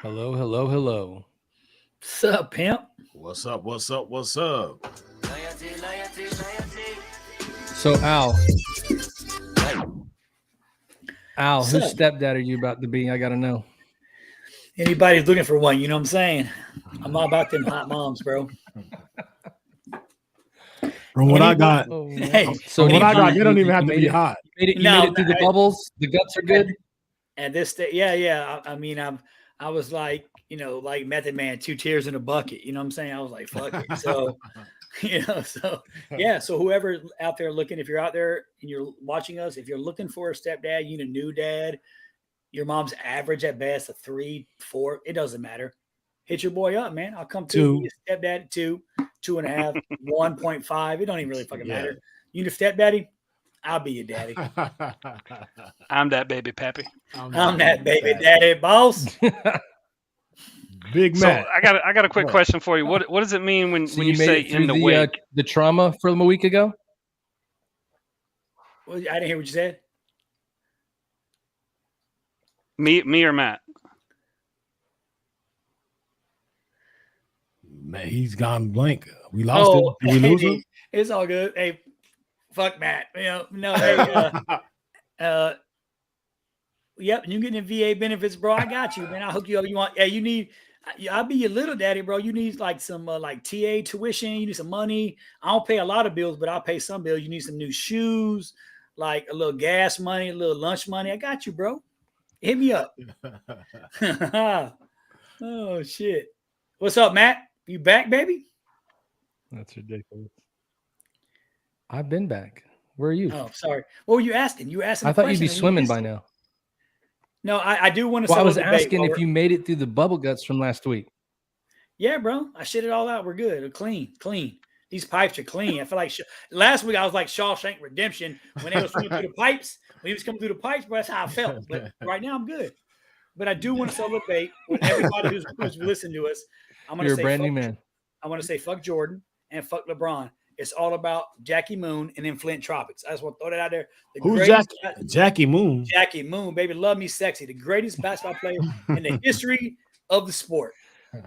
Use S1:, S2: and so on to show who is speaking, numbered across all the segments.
S1: Hello, hello, hello.
S2: What's up, pimp?
S3: What's up? What's up? What's up?
S1: So Al,
S2: What's
S1: whose
S2: up?
S1: stepdad are you about to be? I gotta know.
S2: Anybody's looking for one, you know what I'm saying? I'm all about them hot moms, bro.
S3: From what I got,
S1: Oh, man.
S2: Hey,
S1: So
S3: from what I got,
S1: you-
S3: they don't even
S1: you
S3: have to
S1: made
S3: be
S1: it-
S3: hot.
S1: You made
S2: No,
S1: it through the
S2: I-
S1: bubbles. The guts are good.
S2: at this stage, yeah. I mean, I was like, like Method Man, 2 tears in a bucket. You know what I'm saying? I was like, fuck it. So, So whoever out there looking, if you're out there and you're watching us, if you're looking for a stepdad, you need a new dad. Your mom's average at best, a 3, 4. It doesn't matter. Hit your boy up, man. I'll come through. Be a stepdad at 2, 2.5, 1.5. It don't even really fucking matter. You need a stepdaddy? I'll be your daddy.
S4: I'm that baby pappy.
S2: I'm that baby daddy, boss.
S3: Big
S4: So
S3: Mac.
S4: I got a quick question for you. What does it mean when
S1: So
S4: you
S1: made
S4: say
S1: it through
S4: in the wake?
S1: the trauma from a week ago.
S2: Well, I didn't hear what you said.
S4: Me or Matt?
S3: Man, he's gone blank. We lost him. Did we lose him?
S2: It's all good. Hey, fuck Matt. Hey, yep, you getting VA benefits, bro. I got you, man. I'll hook you up. You want? Hey, you need? I'll be your little daddy, bro. You need like some like TA tuition. You need some money. I don't pay a lot of bills, but I'll pay some bills. You need some new shoes, like a little gas money, a little lunch money. I got you, bro. Hit me up. Oh shit. What's up, Matt? You back, baby?
S1: That's ridiculous. I've been back. Where are you?
S2: Oh, sorry. What were you asking? You were asking.
S1: I
S2: a
S1: thought you'd be
S2: question.
S1: swimming by now.
S2: No, I do want to.
S1: Well, I was
S2: settle the debate
S1: asking
S2: while
S1: if you made it through the bubble guts from last week.
S2: Yeah, bro. I shit it all out. We're good. We're clean. These pipes are clean. I feel like last week I was like Shawshank Redemption when they was coming through the pipes. When he was coming through the pipes, bro, that's how I felt. But right now I'm good. But I do want to celebrate with everybody who's listening to us. I'm gonna
S1: You're
S2: say
S1: a brand new man.
S2: I want to say fuck Jordan and fuck LeBron. It's all about Jackie Moon and then Flint Tropics. I just want to throw that out there.
S3: Who's Jackie Moon?
S2: Jackie Moon, baby, love me sexy. The greatest basketball player in the history of the sport.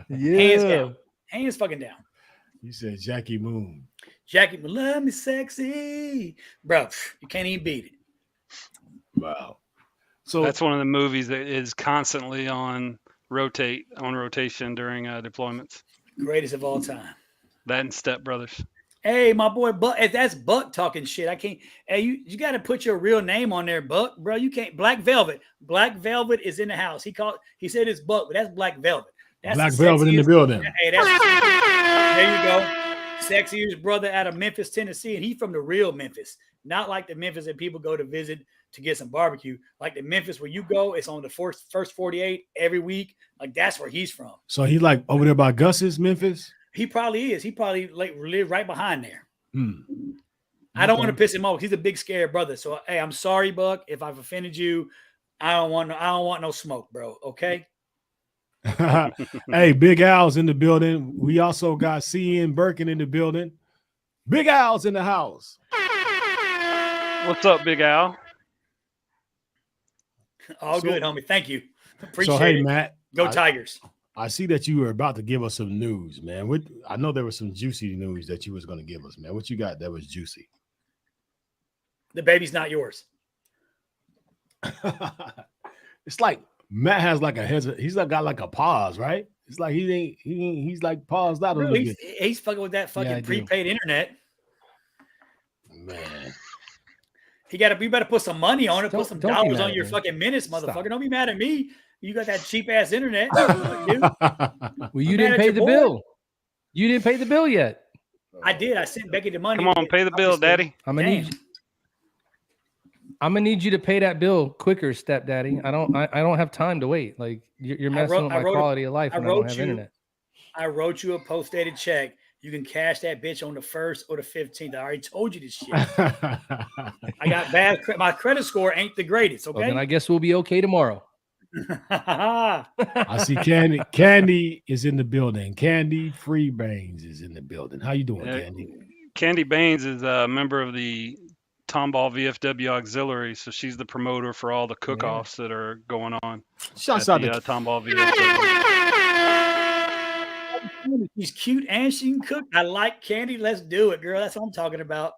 S1: Yeah.
S2: Hands down. Hands fucking down.
S3: You said Jackie Moon.
S2: Jackie Moon, love me sexy. Bro, you can't even beat it.
S3: Wow. So
S4: That's one of the movies that is constantly on rotation during deployments.
S2: Greatest of all time.
S4: That and Step Brothers.
S2: Hey, my boy Buck. If that's Buck talking shit, I can't. Hey, you got to put your real name on there, Buck, bro. You can't. Black Velvet. Black Velvet is in the house. He said it's Buck, but that's Black Velvet. That's
S3: Black Velvet in the building.
S2: Hey, there you go. Sexiest brother out of Memphis, Tennessee, and he's from the real Memphis, not like the Memphis that people go to visit to get some barbecue. Like the Memphis where you go, it's on the first 48 every week. Like that's where he's from.
S3: So he like over there by Gus's, Memphis?
S2: He probably is. He probably like live right behind there.
S3: Hmm.
S2: I don't want to piss him off. He's a big scared brother. So hey, I'm sorry, Buck, if I've offended you. I don't want no smoke, bro. Okay.
S3: Hey, Big Al's in the building. We also got CN Birkin in the building. Big Al's in the house.
S4: What's up, Big Al?
S2: All good, homie. Thank you. Appreciate
S3: So hey,
S2: it.
S3: Matt.
S2: Go Tigers.
S3: I see that you were about to give us some news, man. I know there was some juicy news that you was going to give us, man. What you got that was juicy?
S2: The baby's not yours.
S3: It's like Matt has like he's like got like a pause, right? It's like he's like paused out a little bit.
S2: He's fucking with that fucking prepaid internet.
S3: Man.
S2: You better put some money on it, put some dollars on your
S1: me.
S2: fucking minutes, motherfucker.
S1: Stop.
S2: Don't be mad at me. You got that cheap ass internet. Dude.
S1: Well, you didn't pay the bill. You didn't pay the bill yet.
S2: I did. I sent Becky the money.
S4: Come on, pay the bill, Daddy.
S1: I'm gonna need you to pay that bill quicker, stepdaddy. I don't have time to wait. Like you're messing with my quality of life when I don't have internet.
S2: I wrote you a post-dated check. You can cash that bitch on the 1st or the 15th. I already told you this shit. I got bad. My credit score ain't the greatest. Okay.
S1: Well, then I guess we'll be okay tomorrow.
S3: I see Candy. Candy is in the building. Candy Freebrains is in the building. How you doing, Candy?
S4: Candy Baines is a member of the Tomball VFW Auxiliary, so she's the promoter for all the cook-offs that are going on.
S3: Shouts out to
S4: Tomball VFW.
S2: She's cute and she can cook. I like Candy. Let's do it, girl. That's what I'm talking about.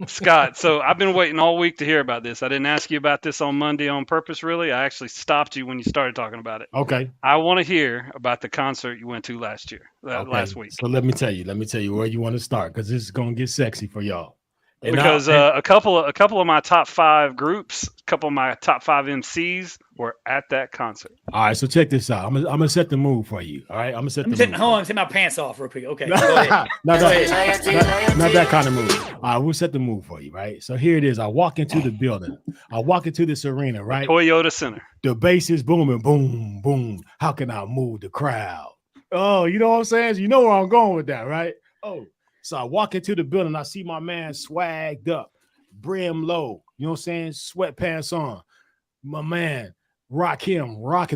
S4: Scott, so I've been waiting all week to hear about this. I didn't ask you about this on Monday on purpose, really. I actually stopped you when you started talking about it.
S3: Okay.
S4: I want to hear about the concert you went to last week.
S3: So let me tell you where you want to start, because this is gonna get sexy for y'all.
S4: Because a couple of my top 5 groups, a couple of my top 5 MCs were at that concert.
S3: All right, so check this out. I'm gonna set the mood for you. All right, I'm gonna set the mood.
S2: Hold on, take my pants off real quick. Okay, go
S3: ahead. not that kind of mood. All right, we'll set the mood for you. Right. So here it is. I walk into the building. I walk into this arena. Right.
S4: Toyota Center.
S3: The bass is booming. Boom, boom. How can I move the crowd? Oh, you know what I'm saying? So you know where I'm going with that, right? Oh. So I walk into the building, I see my man swagged up, brim low, you know what I'm saying? Sweatpants on. My man, rocking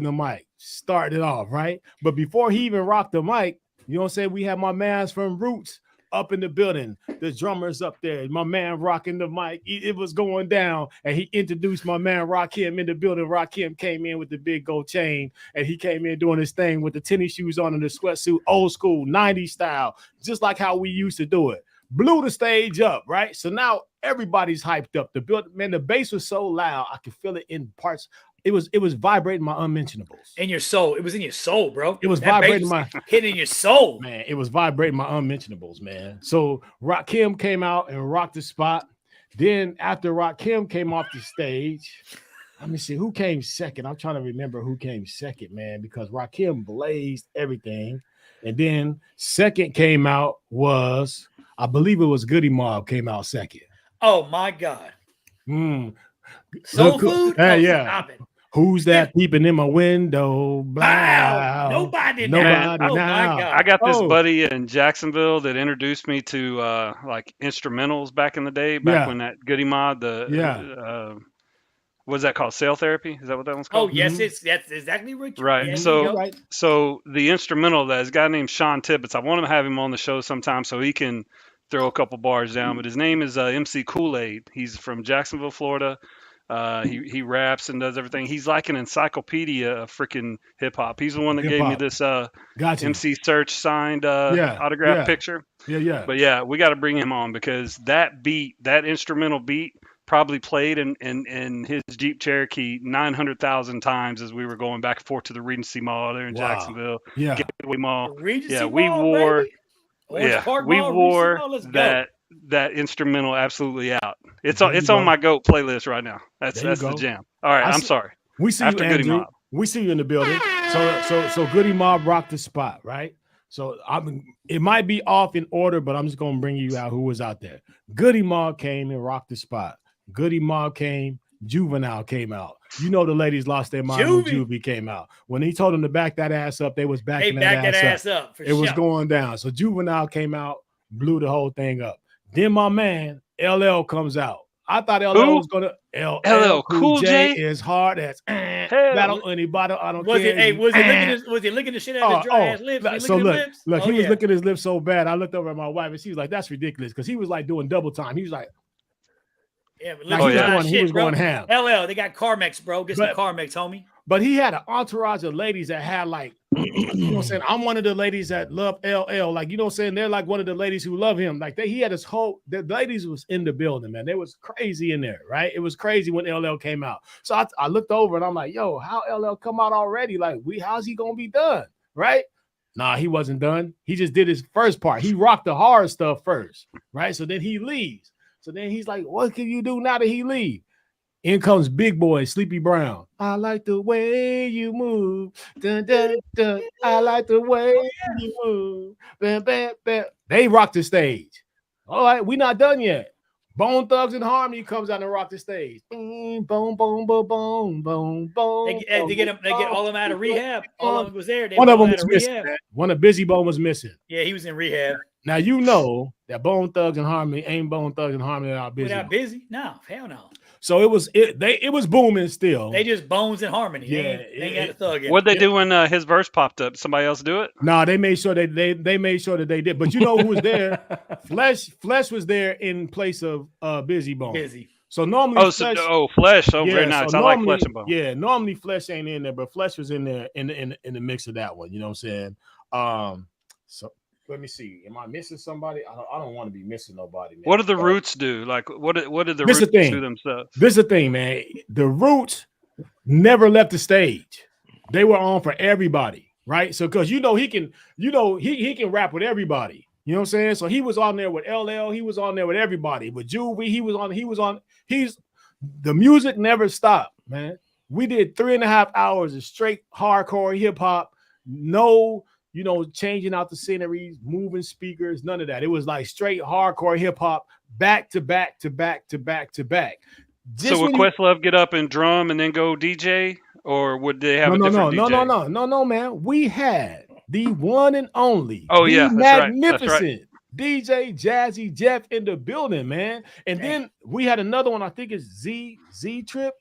S3: the mic, started it off, right? But before he even rocked the mic, you know what I'm saying? We had my mans from Roots up in the building. The drummer's up there. My man rocking the mic. It was going down, and he introduced my man Rakim in the building. Rakim came in with the big gold chain, and he came in doing his thing with the tennis shoes on and the sweatsuit, old school, 90s style, just like how we used to do it. Blew the stage up, right? So now everybody's hyped up. The building, man, the bass was so loud, I could feel it in parts. It was vibrating my unmentionables.
S2: In your soul. It was in your soul, bro.
S3: It was vibrating my
S2: hitting your soul.
S3: Man, it was vibrating my unmentionables, man. So Rakim came out and rocked the spot. Then after Rakim came off the stage, let me see who came second. I'm trying to remember who came second, man, because Rakim blazed everything. And then second came out was, I believe it was Goody Mob came out second.
S2: Oh my God.
S3: Soul
S2: Food?
S3: Hey, yeah. Who's that peeping in my window?
S2: Wow. Nobody now.
S3: Oh my God.
S4: I got this buddy in Jacksonville that introduced me to like instrumentals back in the day, when that Goody Mod, what's that called? Cell therapy? Is that what that one's called?
S2: Oh, yes, that's exactly what you
S4: right. So the instrumental, that is a guy named Sean Tibbetts. I want to have him on the show sometime so he can throw a couple bars down. But his name is MC Kool-Aid. He's from Jacksonville, Florida. He raps and does everything. He's like an encyclopedia of freaking hip hop. He's the one that gave me this MC Search signed autograph picture.
S3: Yeah.
S4: But yeah, we got to bring him on because that beat, that instrumental beat, probably played in his Jeep Cherokee 900,000 times as we were going back and forth to the Regency Mall there in Jacksonville.
S3: Yeah.
S4: Gateway Mall.
S2: We wore
S4: that instrumental absolutely out. It's on my GOAT playlist right now. That's the jam. All right, I'm sorry.
S3: We see
S4: after
S3: you,
S4: Goody
S3: Andrew.
S4: Mob.
S3: We see you in the building. So Goody Mob rocked the spot, right? So it might be off in order, but I'm just gonna bring you out who was out there. Goody Mob came and rocked the spot. Goody Mob came. Juvenile came out. You know the ladies lost their mind when Juvie came out. When he told them to back that ass up, they was backing that ass up.
S2: It
S3: was going down. So Juvenile came out, blew the whole thing up. Then my man LL comes out. I thought LL was gonna LL Cool J is hard as battle anybody. I don't care.
S2: Was he licking the shit out of his dry ass lips?
S3: So look, he was licking his lips so bad. I looked over at my wife and she was like, "That's ridiculous," because he was like doing double time. He was like, he was going ham.
S2: LL, they got Carmex, bro. Get some Carmex, homie.
S3: But he had an entourage of ladies that had like, you know what I'm saying? I'm one of the ladies that love LL. Like, you know what I'm saying? They're like one of the ladies who love him. Like he had the ladies was in the building, man. They was crazy in there, right? It was crazy when LL came out. So I looked over and I'm like, yo, how LL come out already? Like, how's he going to be done? Right? Nah, he wasn't done. He just did his first part. He rocked the hard stuff first, right? So then he leaves. So then he's like, what can you do now that he leave? In comes Big Boy, Sleepy Brown. I like the way you move. Dun, dun, dun. I like the way you move. Bam, bam, bam. They rock the stage. All right, we not done yet. Bone Thugs and Harmony comes out and rock the stage. Boom, boom, boom, boom, boom, boom, boom.
S2: They get all of them out of rehab. All of them was there.
S3: One of them was missing. One of Busy Bone was missing.
S2: Yeah, he was in rehab.
S3: Now you know that Bone Thugs and Harmony ain't Bone Thugs and Harmony without Busy.
S2: Without Busy? No, hell no.
S3: So it was booming still.
S2: They just Bones and Harmony.
S3: Yeah,
S2: they got a thug.
S4: What'd they do when his verse popped up? Somebody else do it?
S3: No, they made sure that they made sure that they did. But you know who was there? Flesh was there in place of Busy Bone.
S2: Busy.
S3: So normally
S4: Flesh. Oh, very nice.
S3: So
S4: I like Flesh and Bone.
S3: Yeah, normally Flesh ain't in there, but Flesh was in there in the mix of that one. You know what I'm saying? So let me see. Am I missing somebody? I don't want to be missing nobody, man.
S4: What did the Roots do? Like, what did the Roots do themselves?
S3: This is the thing, man. The Roots never left the stage. They were on for everybody, right? So because he can rap with everybody. You know what I'm saying? So he was on there with LL. He was on there with everybody. With Juvie, the music never stopped, man. We did 3.5 hours of straight hardcore hip hop. No, changing out the sceneries, moving speakers, none of that. It was like straight hardcore hip hop, back to back to back to back to back.
S4: So would Questlove get up and drum and then go DJ, or would they have a different DJ?
S3: No, man. We had the one and only, magnificent DJ Jazzy Jeff in the building, man. And then we had another one. I think it's Z Trip.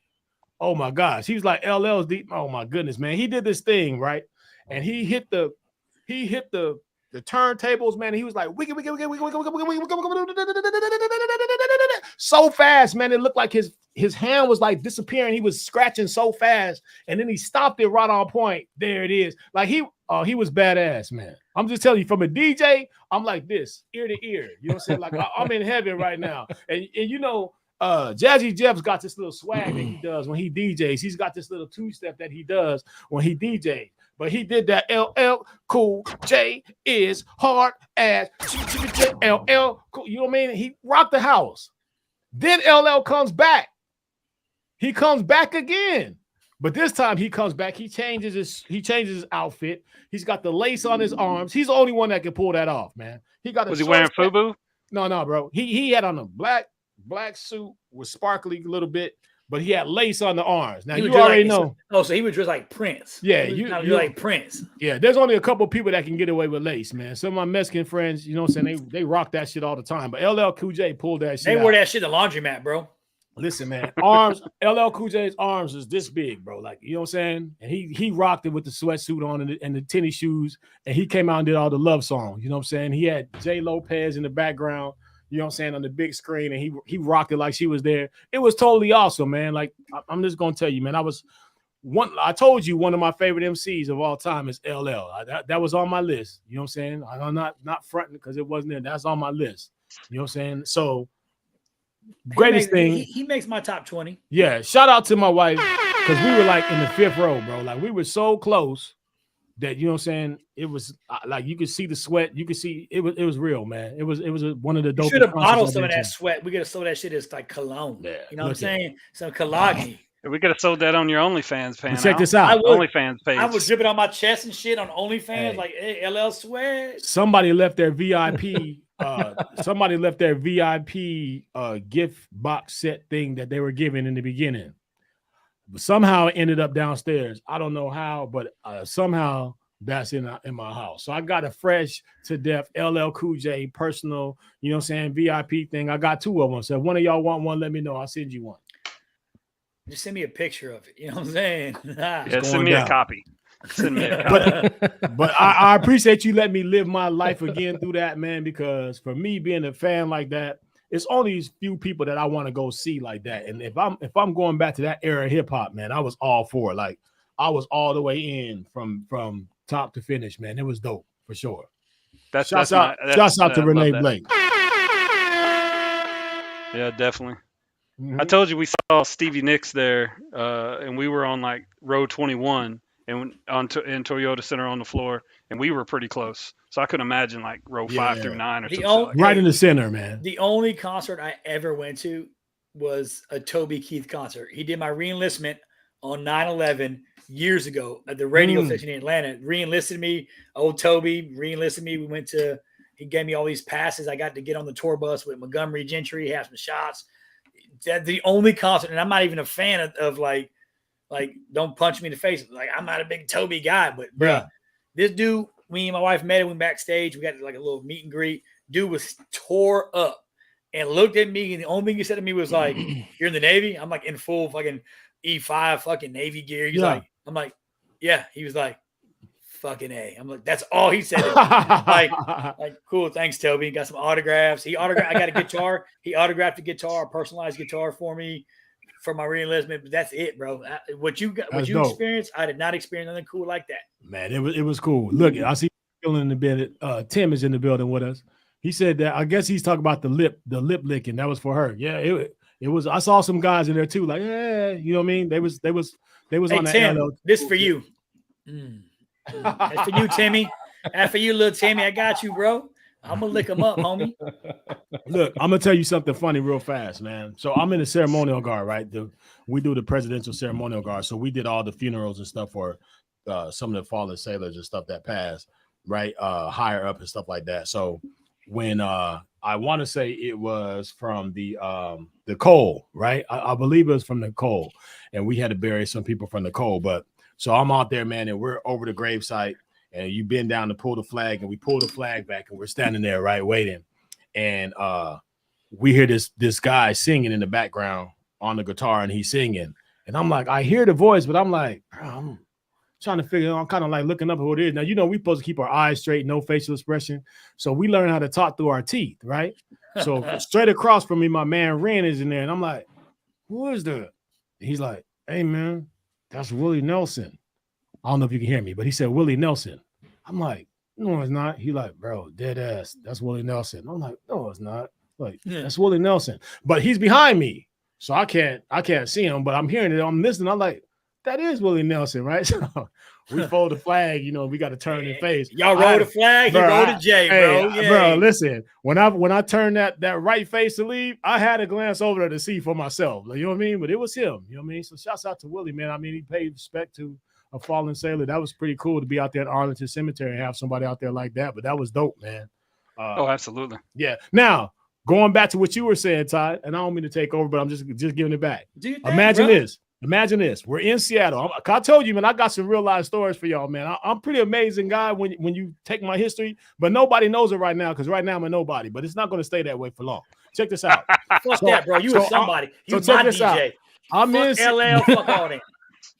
S3: Oh my gosh, he was like LL's deep. Oh my goodness, man. He did this thing right, and he hit the turntables, man. He was like so fast, man. It looked like his hand was like disappearing. He was scratching so fast, and then he stopped it right on point. There it is. Like he was badass, man. I'm just telling you, from a DJ, I'm like this, ear to ear. You know what I'm saying? Like I'm in heaven right now. And Jazzy Jeff's got this little swag that he does when he DJs. He's got this little two-step that he does when he DJs. But he did that LL Cool J is hard as LL Cool. You know what I mean? He rocked the house. Then LL comes back. He comes back again. But this time he comes back. He changes his outfit. He's got the lace on his arms. He's the only one that can pull that off, man.
S4: Was he wearing FUBU?
S3: No, bro. He had on a black suit with sparkly a little bit. But he had lace on the arms. Now you already know.
S2: So he was dressed like Prince.
S3: Yeah,
S2: you like Prince.
S3: Yeah, there's only a couple people that can get away with lace, man. Some of my Mexican friends, you know what I'm saying, they rock that shit all the time. But LL Cool J pulled that shit.
S2: They wore that shit in the laundromat, bro.
S3: Listen, man, arms. LL Cool J's arms is this big, bro. Like, you know what I'm saying? And he rocked it with the sweatsuit on and the tennis shoes. And he came out and did all the love songs. You know what I'm saying? He had J. Lopez in the background. You know what I'm saying, on the big screen, and he rocked it like she was there. It was totally awesome, man. Like, I'm just gonna tell you, man. I told you one of my favorite MCs of all time is LL. That was on my list. You know what I'm saying? I'm not fronting because it wasn't there. That's on my list. You know what I'm saying? So greatest thing.
S2: He makes my top 20.
S3: Yeah, shout out to my wife, because we were like in the 5th row, bro. Like, we were so close that, you know what I'm saying, it was like you could see the sweat. You could see it was real, man. It was one of the dope.
S2: Should have bottled some of that sweat. We could have sold that shit as like cologne. Yeah, you know what I'm saying? Some Kalagi.
S4: We could have sold that on your OnlyFans page.
S3: Check this out.
S4: OnlyFans page.
S2: I was dripping on my chest and shit on OnlyFans, like, hey, LL sweat.
S3: Somebody left their VIP. Somebody left their VIP gift box set thing that they were given in the beginning. But somehow it ended up downstairs. I don't know how, but somehow that's in my house. So I got a fresh to death LL Cool J personal, you know what I'm saying, VIP thing. I got 2 of them. So if one of y'all want one, let me know. I'll send you one.
S2: Just send me a picture of it. You know what I'm saying?
S4: Yeah, send me a copy. Send me a copy.
S3: But I appreciate you letting me live my life again through that, man, because for me being a fan like that, it's only these few people that I want to go see like that. And if I'm going back to that era of hip hop, man, I was all for it. Like, I was all the way in from top to finish, man. It was dope for sure. Shouts out to Renee Blake.
S4: Yeah, definitely. Mm-hmm. I told you we saw Stevie Nicks there, and we were on like row 21 and in Toyota Center on the floor, and we were pretty close. So I couldn't imagine like row 5 through 9 or something.
S3: Right in the center, man.
S2: The only concert I ever went to was a Toby Keith concert. He did my re-enlistment on 9/11 years ago at the radio station in Atlanta. Re-enlisted me. Old Toby re-enlisted me. He gave me all these passes. I got to get on the tour bus with Montgomery Gentry, have some shots. That's the only concert, and I'm not even a fan of like don't punch me in the face. Like, I'm not a big Toby guy, but bro, this dude, me and my wife met him backstage. We got like a little meet and greet. Dude was tore up. and looked at me, and the only thing he said to me was like, "You're in the Navy?" I'm like in full fucking E5 fucking Navy gear. He's like, I'm like, yeah. He was like, fucking A. I'm like, that's all he said. like, cool, thanks, Toby. Got some autographs. I got a guitar. He autographed a guitar, a personalized guitar for me for my re-enlistment. But that's it, bro. What you experienced, I did not experience anything cool like that.
S3: Man, it was cool. Look, I see Phil in the building. Tim is in the building with us. He said that I guess he's talking about the lip licking. That was for her. Yeah, it was. I saw some guys in there too. Like, yeah, you know what I mean? They was
S2: hey,
S3: on that.
S2: Tim, this for you. That's for you, Timmy. That's for you, little Timmy. I got you, bro. I'm gonna lick him up, homie.
S3: Look, I'm gonna tell you something funny real fast, man. So I'm in the ceremonial guard, right? We do the presidential ceremonial guard. So we did all the funerals and stuff for some of the fallen sailors and stuff that passed, right? Higher up and stuff like that. So when I want to say it was from the coal, right? I believe it was from the coal, and we had to bury some people from the coal, but. So I'm out there, man, and we're over the gravesite, and you bend down to pull the flag, and we pull the flag back, and we're standing there, right, waiting. And we hear this guy singing in the background on the guitar, and he's singing. And I'm like, I hear the voice, but I'm like, I'm trying to figure out, I'm kind of like looking up who it is. Now, we're supposed to keep our eyes straight, no facial expression. So we learn how to talk through our teeth, right? So straight across from me, my man Ren is in there, and I'm like, who is that? He's like, hey, man. That's Willie Nelson. I don't know if you can hear me, but he said Willie Nelson. I'm like, no, it's not. He like, bro, dead ass. That's Willie Nelson. I'm like, no, it's not. Like, that's Willie Nelson. But he's behind me, so I can't see him. But I'm hearing it. I'm listening. I'm like, that is Willie Nelson, right? So we fold the flag. We got to turn the face.
S2: Y'all roll the flag. You roll the J, bro.
S3: Hey, bro, listen. When I turned that right face to leave, I had to glance over there to see for myself. You know what I mean? But it was him. You know what I mean? So shouts out to Willie, man. I mean, he paid respect to a fallen sailor. That was pretty cool to be out there at Arlington Cemetery and have somebody out there like that. But that was dope, man.
S4: Oh, absolutely.
S3: Yeah. Now, going back to what you were saying, Todd, and I don't mean to take over, but I'm just giving it back. Imagine this. Imagine this. We're in Seattle. I told you, man, I got some real life stories for y'all, man. I'm pretty amazing guy when you take my history, but nobody knows it right now because right now I'm a nobody, but it's not going to stay that way for long. Check this out.
S2: Fuck that, bro. You were somebody. You my DJ.
S3: I'm in
S2: LL, fuck all that.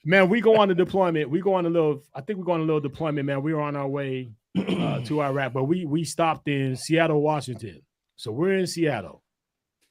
S3: Man, we go on the deployment. I think we're going on a little deployment, man. We were on our way to Iraq, but we stopped in Seattle, Washington. So we're in Seattle.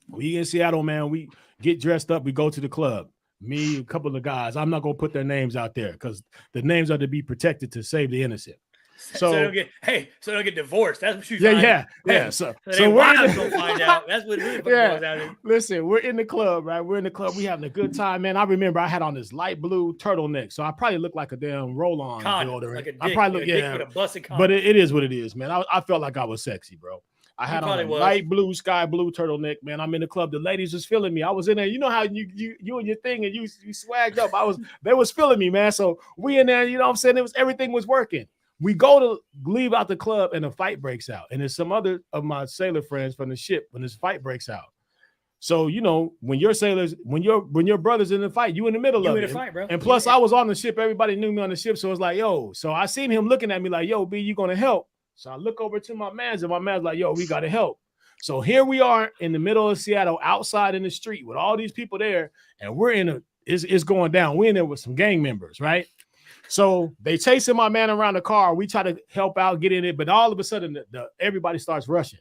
S3: We in Seattle, man. We get dressed up. We go to the club. Me, a couple of guys. I'm not gonna put their names out there because the names are to be protected to save the innocent. So
S2: they don't get divorced. That's what you.
S3: Yeah. So we're
S2: gonna find out. That's what it is.
S3: Yeah. Listen, we're in the club, right? We're in the club. We having a good time, man. I remember I had on this light blue turtleneck, so I probably look like a damn roll-on builder.
S2: Like
S3: I probably look
S2: with a busted condom.
S3: But it is what it is, man. I felt like I was sexy, bro. I had on a light blue, sky blue turtleneck, man. I'm in the club. The ladies was feeling me. I was in there. You know how you and your thing and you swagged up. They was feeling me, man. So we in there, you know what I'm saying? Everything was working. We go to leave out the club and a fight breaks out. And there's some other of my sailor friends from the ship when this fight breaks out. So, when your sailors, when your brothers in the fight, you in the middle of it.
S2: The fight, bro.
S3: And plus I was on the ship. Everybody knew me on the ship. So it's like, yo, so I seen him looking at me like, yo, B, you going to help? So I look over to my man's and my man's like, yo, we got to help. So here we are in the middle of Seattle, outside in the street with all these people there. And we're it's going down. We're in there with some gang members, right? So they chasing my man around the car. We try to help out, get in it. But all of a sudden, everybody starts rushing.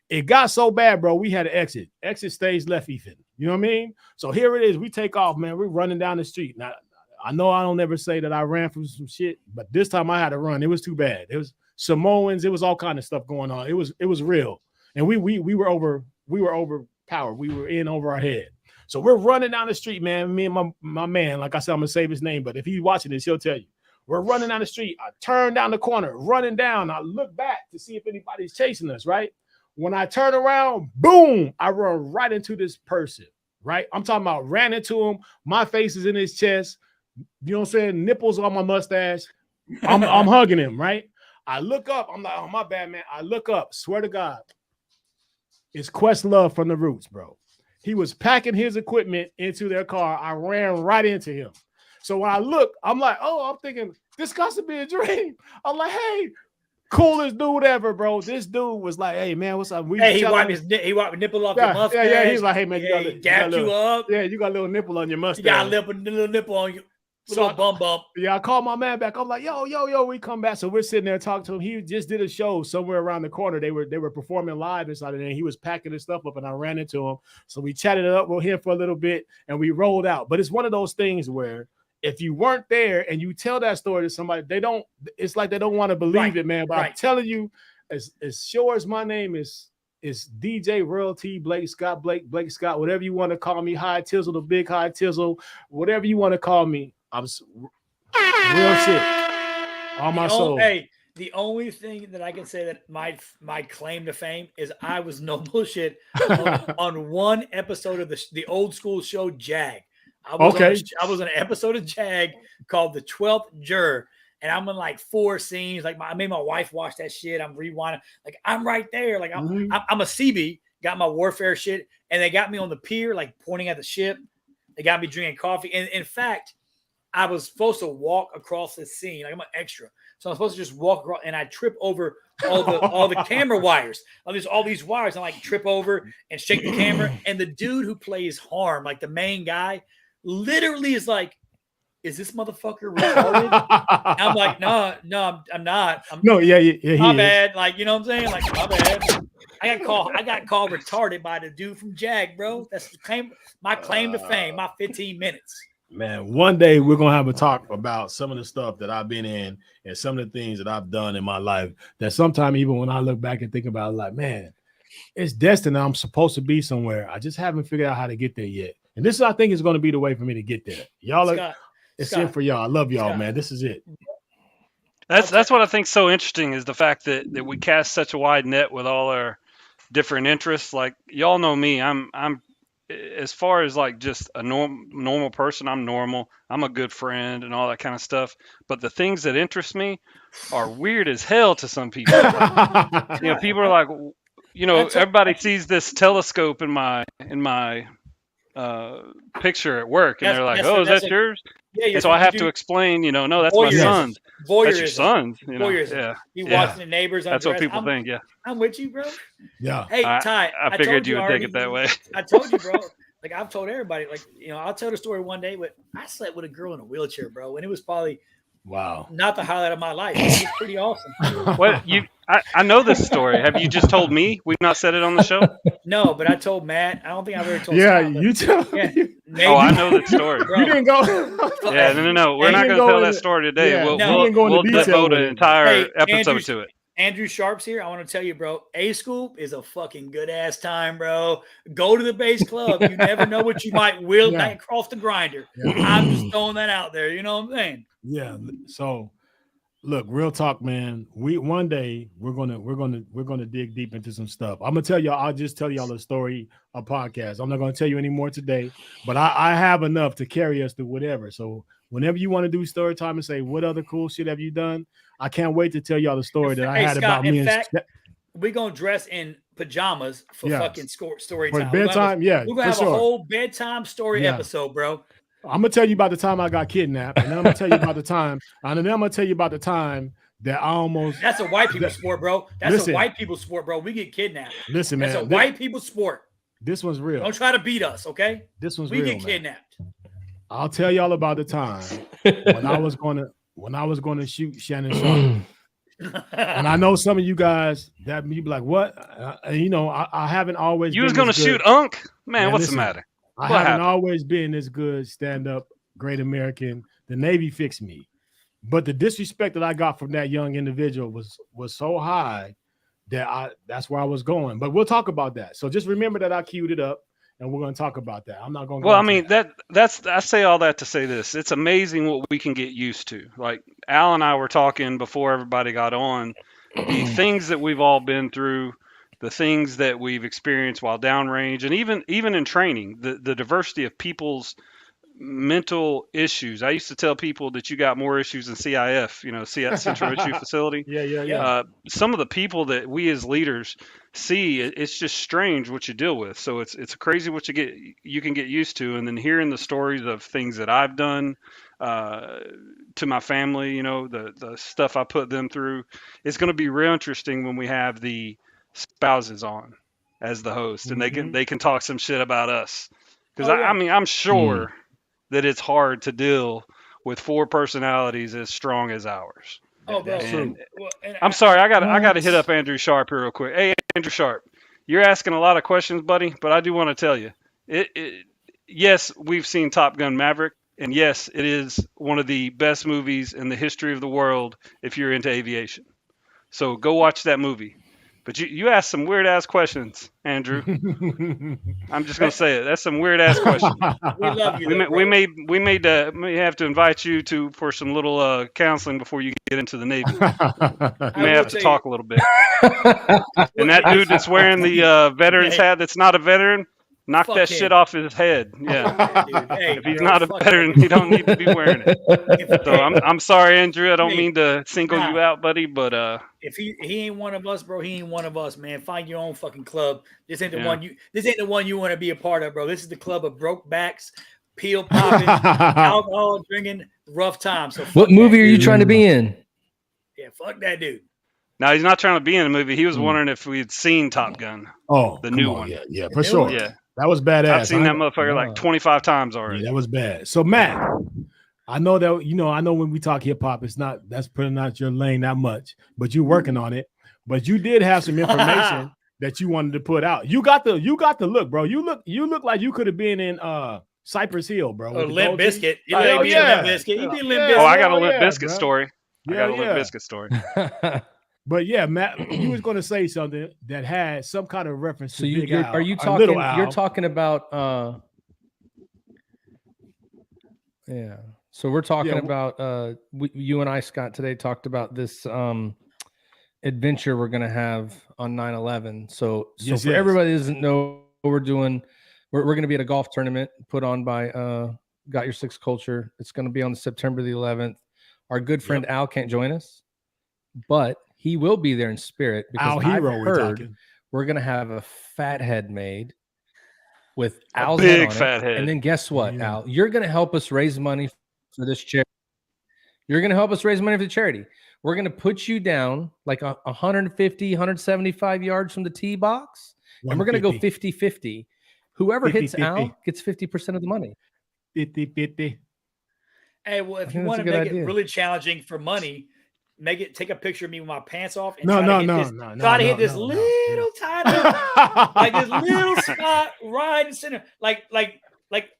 S3: It got so bad, bro. We had to exit. Exit stage left, Ethan. You know what I mean? So here it is. We take off, man. We're running down the street. Now, I know I don't ever say that I ran from some shit, but this time I had to run. It was too bad. It was Samoans. It was all kind of stuff going on. It was real. And we were overpowered. We were in over our head. So we're running down the street, man. Me and my man, like I said, I'm gonna save his name, but if he's watching this, he'll tell you. We're running down the street. I turn down the corner, running down. I look back to see if anybody's chasing us, right? When I turn around, boom, I run right into this person, right? I'm talking about ran into him. My face is in his chest. You know what I'm saying? Nipples on my mustache. I'm hugging him, right? I look up. I'm like, oh, my bad, man. I look up. Swear to God. It's Questlove from the Roots, bro. He was packing his equipment into their car. I ran right into him. So when I look, I'm like, oh, I'm thinking, this got to be a dream. I'm like, hey, Coolest dude ever, bro. This dude was like, "Hey man, what's up?"
S2: He wiped the nipple off your mustache.
S3: Yeah. He's like, "Hey man,
S2: he dapped you up.
S3: Yeah, you got a little nipple on your mustache.
S2: You got a little nipple on you. So little bump.
S3: Yeah, I called my man back. I'm like, yo, we come back. So we're sitting there talking to him. He just did a show somewhere around the corner. They were performing live inside of there. He was packing his stuff up, and I ran into him. So we chatted it up with him for a little bit, and we rolled out. But it's one of those things where if you weren't there and you tell that story to somebody, it's like they don't want to believe it, man. But I'm telling you, as sure as my name is DJ Royalty, Blake Scott, whatever you want to call me, High Tizzle, the big High Tizzle, whatever you want to call me. I'm real shit on my soul.
S2: Hey, the only thing that I can say that my claim to fame is I was no bullshit on one episode of the old school show Jag. I was on an episode of Jag called The 12th Juror, and I'm in like 4 scenes. Like I made my wife watch that shit. I'm rewinding. Like I'm right there. Like I'm a CB. Got my warfare shit, and they got me on the pier, like pointing at the ship. They got me drinking coffee, and in fact, I was supposed to walk across the scene. Like I'm an extra. So I'm supposed to just walk across, and I trip over all the camera wires. All these wires. I like trip over and shake the camera. And the dude who plays Harm, like the main guy, literally is like, "Is this motherfucker retarded?" I'm like, no, I'm not. My bad. Like, you know what I'm saying? Like, my bad. I got called retarded by the dude from Jag, bro. That's my claim to fame, my 15 minutes.
S3: Man, one day we're gonna have a talk about some of the stuff that I've been in and some of the things that I've done in my life that sometimes even when I look back and think about it, like, man, it's destined. I'm supposed to be somewhere. I just haven't figured out how to get there yet. And this, I think, is going to be the way for me to get there. Y'all, it's it for y'all. I love y'all, man. This is it.
S4: That's what I think is so interesting is the fact that we cast such a wide net with all our different interests. Like y'all know me, I'm as far as like just a normal person, I'm normal. I'm a good friend and all that kind of stuff. But the things that interest me are weird as hell to some people. Like, people are like, everybody sees this telescope in my picture at work, and they're like, "Oh, is that yours?" Yeah. And so I have to explain, no, that's my son's. That's your son's.
S2: Yeah. You watching the neighbors.
S4: That's what people think. Yeah.
S2: I'm with you, bro.
S3: Yeah.
S2: Hey, Ty.
S4: I figured you would take it that way.
S2: I told you, bro. Like I've told everybody. Like I'll tell the story one day. But I slept with a girl in a wheelchair, bro, and it was probably not the highlight of my life. It was pretty awesome.
S4: What I know this story. Have you just told me? We've not said it on the show?
S2: No, but I told Matt. I don't think I've ever told
S3: Scott,
S2: you
S3: tell.
S2: Yeah,
S4: I know that story.
S3: You didn't go.
S4: Yeah, no. We're not going to tell that story today.
S3: Yeah,
S4: we'll devote an entire episode to it.
S2: Andrew Sharp's here. I want to tell you, bro, A-Scoop is a fucking good-ass time, bro. Go to the base club. You never know what you might will back across the grinder. Yeah. I'm just throwing that out there. You know what I'm saying?
S3: Yeah. So, look, real talk, man. One day we're gonna dig deep into some stuff. I'm gonna tell y'all. I'll just tell y'all a story, a podcast. I'm not gonna tell you any more today, but I have enough to carry us through whatever. So whenever you want to do story time and say what other cool shit have you done, I can't wait to tell y'all the story that I had
S2: Scott,
S3: about me.
S2: In fact, we're gonna dress in pajamas for fucking story
S3: for
S2: time.
S3: bedtime.
S2: We're gonna have a whole bedtime story episode, bro.
S3: I'm gonna tell you about the time I got kidnapped, and then I'm gonna tell you about the time, that I almost.
S2: That's a white people sport, bro. That's a white people sport, bro. We get kidnapped.
S3: Listen, man.
S2: That's a white people sport.
S3: This one's real.
S2: Don't try to beat us, okay?
S3: This one's
S2: real.
S3: We
S2: get kidnapped.
S3: I'll tell y'all about the time when I was going to shoot Shannon Sharp. And I know some of you guys that you be like, what? I haven't always.
S4: You was going to shoot Unc? Man, what's the matter?
S3: I haven't always been this good stand-up, great American. The Navy fixed me. But the disrespect that I got from that young individual was so high that that's where I was going. But we'll talk about that. So just remember that I queued it up, and we're going to talk about that. I'm not going to.
S4: Well, I mean, that's I say all that to say this. It's amazing what we can get used to. Like Al and I were talking before everybody got on, the things that we've all been through, the things that we've experienced while downrange, and even in training, the diversity of people's mental issues. I used to tell people that you got more issues than CIF, Central Issue Facility.
S3: Yeah.
S4: Some of the people that we as leaders see, it's just strange what you deal with. So it's crazy what you can get used to. And then hearing the stories of things that I've done to my family, the stuff I put them through, it's going to be real interesting when we have the spouses on as the host, and they can talk some shit about us. Because I'm sure that it's hard to deal with 4 personalities as strong as ours.
S2: Oh, bro.
S4: I'm sorry, I got to hit up Andrew Sharp here real quick. Hey, Andrew Sharp, you're asking a lot of questions, buddy, but I do want to tell you, yes, we've seen Top Gun Maverick, and yes, it is one of the best movies in the history of the world if you're into aviation. So go watch that movie. But you asked some weird ass questions, Andrew. I'm just gonna say it. That's some weird ass questions.
S2: We love you.
S4: We may have to invite you for some little counseling before you get into the Navy. We may have to talk a little bit. And that dude that's wearing the veteran's hat that's not a veteran, knock that shit off his head. Yeah. If he's not a veteran, he don't need to be wearing it. So I'm sorry, Andrew. I don't mean to single you out, buddy, but
S2: if he ain't one of us, bro, he ain't one of us, man. Find your own fucking club. This ain't the one you want to be a part of, bro. This is the club of broke backs, peel popping, alcohol drinking, rough times. So
S1: what movie are you trying to be in?
S2: Yeah, fuck that dude.
S4: No, he's not trying to be in a movie. He was wondering if we had seen Top Gun.
S3: Oh,
S4: the new one.
S3: Yeah, for sure.
S4: Yeah.
S3: That was badass.
S4: I've seen that motherfucker like 25 times already.
S3: Yeah, that was bad. So Matt, I know that I know when we talk hip hop, that's pretty not your lane that much, but you're working on it. But you did have some information that you wanted to put out. You got the look, bro. You look like you could have been in Cypress Hill, bro.
S2: Limp Bizkit. Limp Bizkit. You be Limp Bizkit.
S4: Oh, I got a Limp Bizkit story. I got a Limp Bizkit story.
S3: But yeah, Matt, you was going to say something that had some kind of reference to Big Al.
S1: Are you talking? You're talking about? Yeah. So we're talking about. You and I, Scott, today talked about this adventure we're going to have on 9/11. So for everybody who doesn't know what we're doing, we're going to be at a golf tournament put on by Got Your Six Culture. It's going to be on September the 11th. Our good friend Al can't join us, but he will be there in spirit because I've heard we're going to have a fat head made with Al's
S4: big fat head.
S1: And then guess what, Al? You're going to help us raise money for this charity. You're going to help us raise money for the charity. We're going to put you down like 150, 175 yards from the tee box, and we're going to go 50-50. Whoever hits Al gets 50% of the money.
S3: 50-50.
S2: Hey, well, if you want to make it really challenging for money, take a picture of me with my pants off and try to hit this little tiny, like this little spot right in the center, like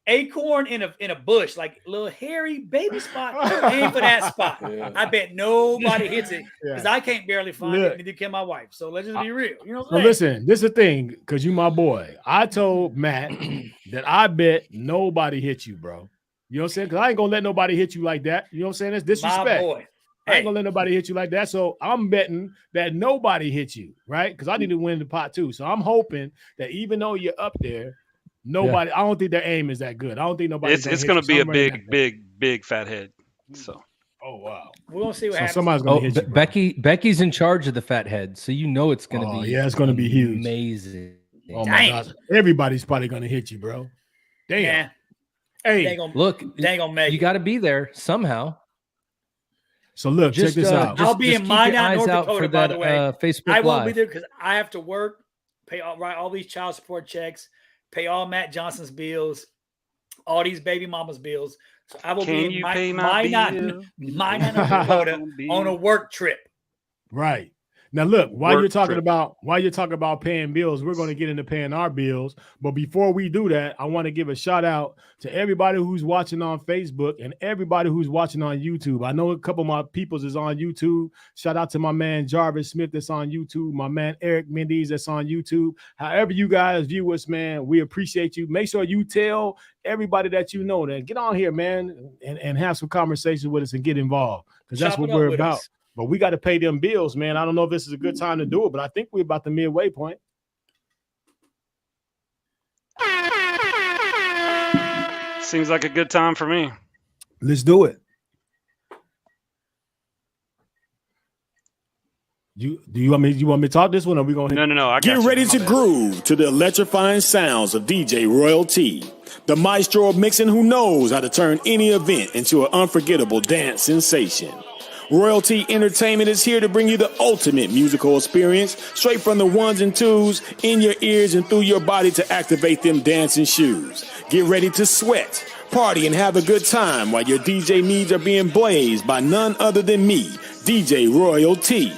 S2: acorn in a bush, like little hairy baby spot. Aim for that spot. I bet nobody hits it because I can't barely find it. Neither can my wife. So let's just be real. You know what I'm saying?
S3: Listen, this is the thing, because you my boy. I told Matt that I bet nobody hit you, bro. You know what I'm saying? Because I ain't gonna let nobody hit you like that. You know what I'm saying? That's disrespect.
S2: My boy.
S3: I ain't gonna let nobody hit you like that. So I'm betting that nobody hits you, right? Because I need to win the pot too. So I'm hoping that even though you're up there, nobody. I don't think their aim is that good. I don't think nobody.
S4: It's gonna be a big fat head. So.
S3: Oh wow.
S2: We're gonna see what happens.
S3: Somebody's gonna hit you.
S1: Becky's in charge of the fat head, so you know it's gonna be.
S3: Yeah, it's gonna be huge.
S1: Amazing.
S3: Oh my gosh. Everybody's probably gonna hit you, bro. Damn.
S2: Yeah.
S3: Hey,
S2: they ain't gonna make
S1: you got to be there somehow.
S3: So look, check this out.
S2: I'll be in Minot, North Dakota, by the way.
S1: Facebook
S2: I won't
S1: Live.
S2: be there because I have to work, write all these child support checks, pay all Matt Johnson's bills, all these baby mama's bills. So I will be in Minot, North Dakota on a work trip.
S3: Right. Now look, while you're talking about paying bills, we're going to get into paying our bills. But before we do that, I want to give a shout out to everybody who's watching on Facebook and everybody who's watching on YouTube. I know a couple of my peoples is on YouTube. Shout out to my man Jarvis Smith that's on YouTube, my man Eric Mendes that's on YouTube. However you guys view us, man, we appreciate you. Make sure you tell everybody that you know that get on here, man, and have some conversation with us and get involved, because that's what we're about. But we got to pay them bills, man. I don't know if this is a good time to do it, but I think we're about the midway point.
S4: Seems like a good time for me.
S3: Let's do it. Do you want me to talk this one, or are we going to
S4: No. I
S5: Get
S4: got
S5: ready
S4: you.
S5: to groove to the electrifying sounds of DJ Royal T, the maestro of mixing who knows how to turn any event into an unforgettable dance sensation. Royalty Entertainment is here to bring you the ultimate musical experience straight from the ones and twos in your ears and through your body to activate them dancing shoes. Get ready to sweat, party, and have a good time while your DJ needs are being blazed by none other than me, DJ Royal T.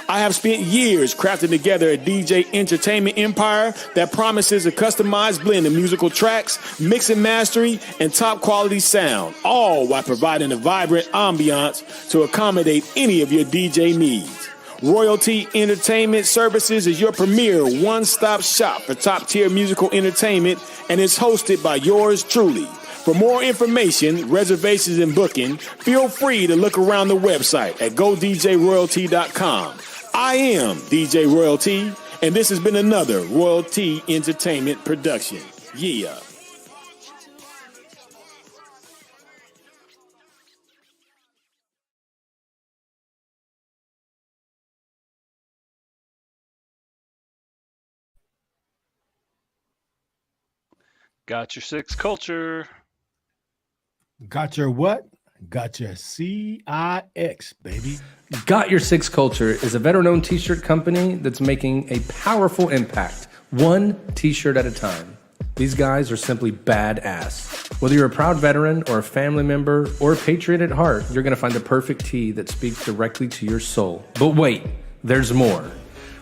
S5: I have spent years crafting together a DJ entertainment empire that promises a customized blend of musical tracks, mix and mastery, and top quality sound, all while providing a vibrant ambiance to accommodate any of your DJ needs. Royalty Entertainment Services is your premier one-stop shop for top-tier musical entertainment and is hosted by yours truly. For more information, reservations, and booking, feel free to look around the website at godjroyalty.com. I am DJ Royalty, and this has been another Royalty Entertainment production. Yeah.
S4: Got your 6 culture.
S3: got your what? Got your CIX, baby.
S1: Got Your 6 Culture is a veteran-owned t-shirt company that's making a powerful impact, one t-shirt at a time. These guys are simply badass. Whether you're a proud veteran or a family member or a patriot at heart, you're gonna find the perfect tee that speaks directly to your soul. But wait, there's more.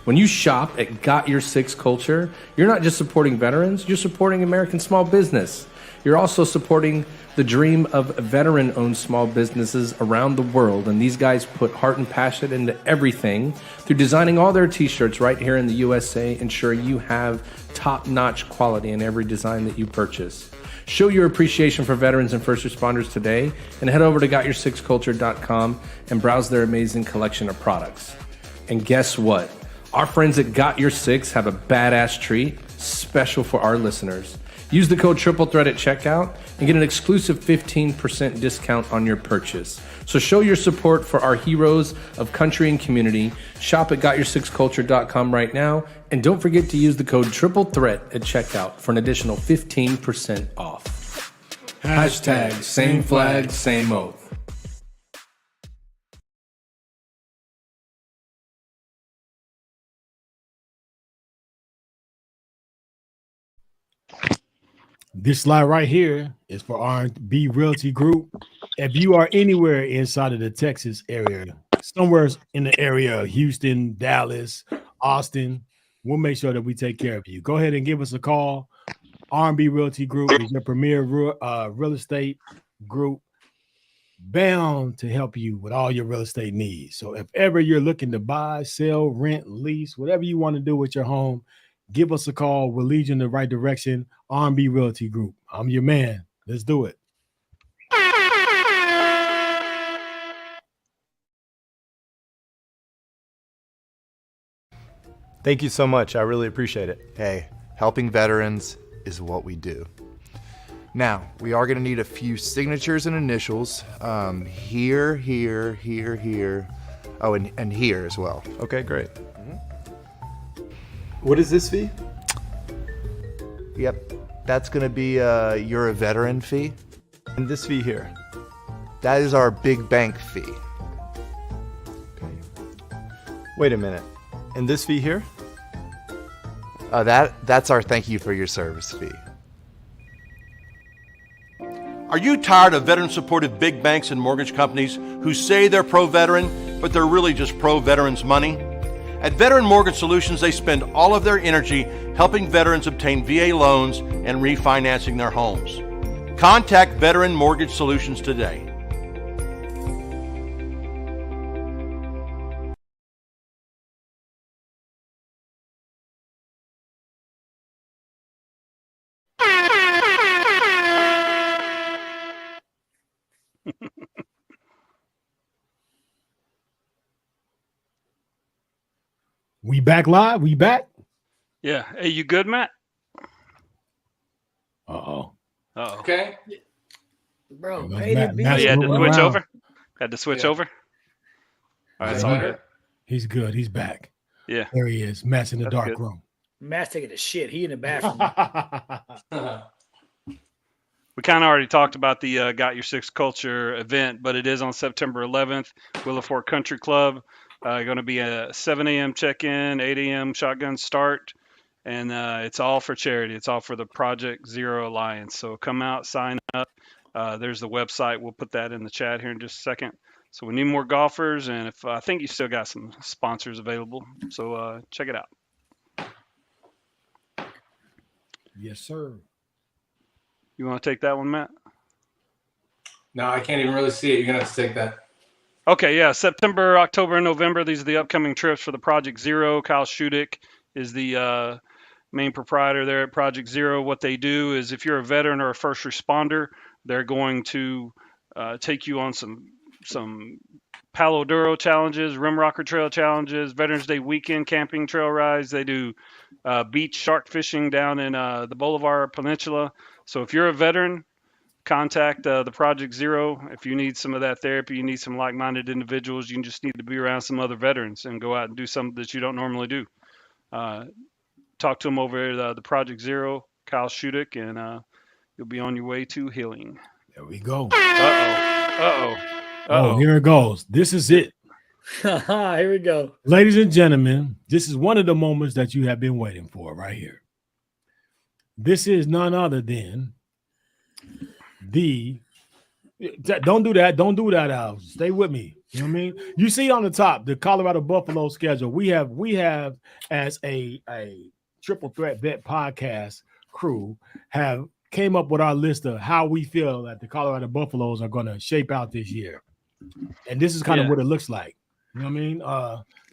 S1: When you shop at Got Your 6 Culture, you're not just supporting veterans, you're supporting American small business. You're also supporting the dream of veteran-owned small businesses around the world, and these guys put heart and passion into everything through designing all their t-shirts right here in the USA, ensuring you have top-notch quality in every design that you purchase. Show your appreciation for veterans and first responders today, and head over to GotYour6Culture.com and browse their amazing collection of products. And guess what? Our friends at Got Your 6 have a badass treat special for our listeners. Use the code Triple Threat at checkout and get an exclusive 15% discount on your purchase. So show your support for our heroes of country and community. Shop at GotYour6Culture.com right now. And don't forget to use the code Triple Threat at checkout for an additional 15% off. Hashtag same flag, same oath.
S3: This slide right here is for R&B Realty Group. If you are anywhere inside of the Texas area, somewhere in the area of Houston, Dallas, Austin, we'll make sure that we take care of you. Go ahead and give us a call. R&B Realty Group is your premier real estate group, bound to help you with all your real estate needs. So if ever you're looking to buy, sell, rent, lease, whatever you want to do with your home, give us a call. We'll lead you in the right direction. R&B Realty Group. I'm your man. Let's do it.
S6: Thank you so much. I really appreciate it. Hey, helping veterans is what we do. Now, we are going to need a few signatures and initials. Here, here, here, here. Oh, and here as well. Okay, great. What is this fee? Yep, that's going to be your veteran fee. And this fee here? That is our big bank fee. Okay. Wait a minute. And this fee here? That's our thank you for your service fee.
S7: Are you tired of veteran-supported big banks and mortgage companies who say they're pro-veteran, but they're really just pro-veterans money? At Veteran Mortgage Solutions, they spend all of their energy helping veterans obtain VA loans and refinancing their homes. Contact Veteran Mortgage Solutions today.
S3: We back live? We back?
S4: Yeah. Hey, you good, Matt?
S3: Uh-oh.
S4: Uh-oh.
S1: Okay.
S2: Bro,
S3: Goes
S2: pay the
S3: Matt.
S2: bill.
S3: Matt's
S4: You had to
S3: moving
S4: switch
S3: around.
S4: over. Had to switch
S1: Yeah.
S4: over. All right, it's
S3: Yeah.
S4: all good.
S3: He's good. He's back.
S4: Yeah.
S3: There he is. Matt's in the
S4: That's
S3: dark
S4: good.
S3: room.
S2: Matt's taking a shit. He in the bathroom.
S4: We kind of already talked about the Got Your Six Culture event, but it is on September 11th. Willowfork Country Club. Going to be a 7 a.m. check-in, 8 a.m. shotgun start, and it's all for charity. It's all for the Project Zero Alliance. So come out, sign up. There's the website. We'll put that in the chat here in just a second. So we need more golfers, and if I think you still got some sponsors available. So check it out.
S3: Yes, sir.
S4: You want to take that one, Matt?
S1: No, I can't even really see it. You're gonna have to take that.
S4: Okay, yeah. September, October, and November. These are the upcoming trips for the Project Zero. Kyle Shudik is the main proprietor there at Project Zero. What they do is if you're a veteran or a first responder, they're going to take you on some Palo Duro challenges, Rim Rocker Trail challenges, Veterans Day weekend camping trail rides. They do beach shark fishing down in the Bolivar Peninsula. So if you're a veteran, contact the Project Zero. If you need some of that therapy, you need some like-minded individuals, you just need to be around some other veterans and go out and do something that you don't normally do. Talk to them over at the Project Zero, Kyle Shudik, and you'll be on your way to healing.
S3: There we go.
S4: Uh-oh.
S3: Here it goes. This is it.
S2: Here we go.
S3: Ladies and gentlemen, this is one of the moments that you have been waiting for right here. This is none other than don't do that. Don't do that, Al. Stay with me. You know what I mean? You see on the top, the Colorado Buffalo schedule. We have as a Triple Threat Bet podcast crew have came up with our list of how we feel that the Colorado Buffaloes are going to shape out this year. And this is kind of what it looks like. You know what I mean?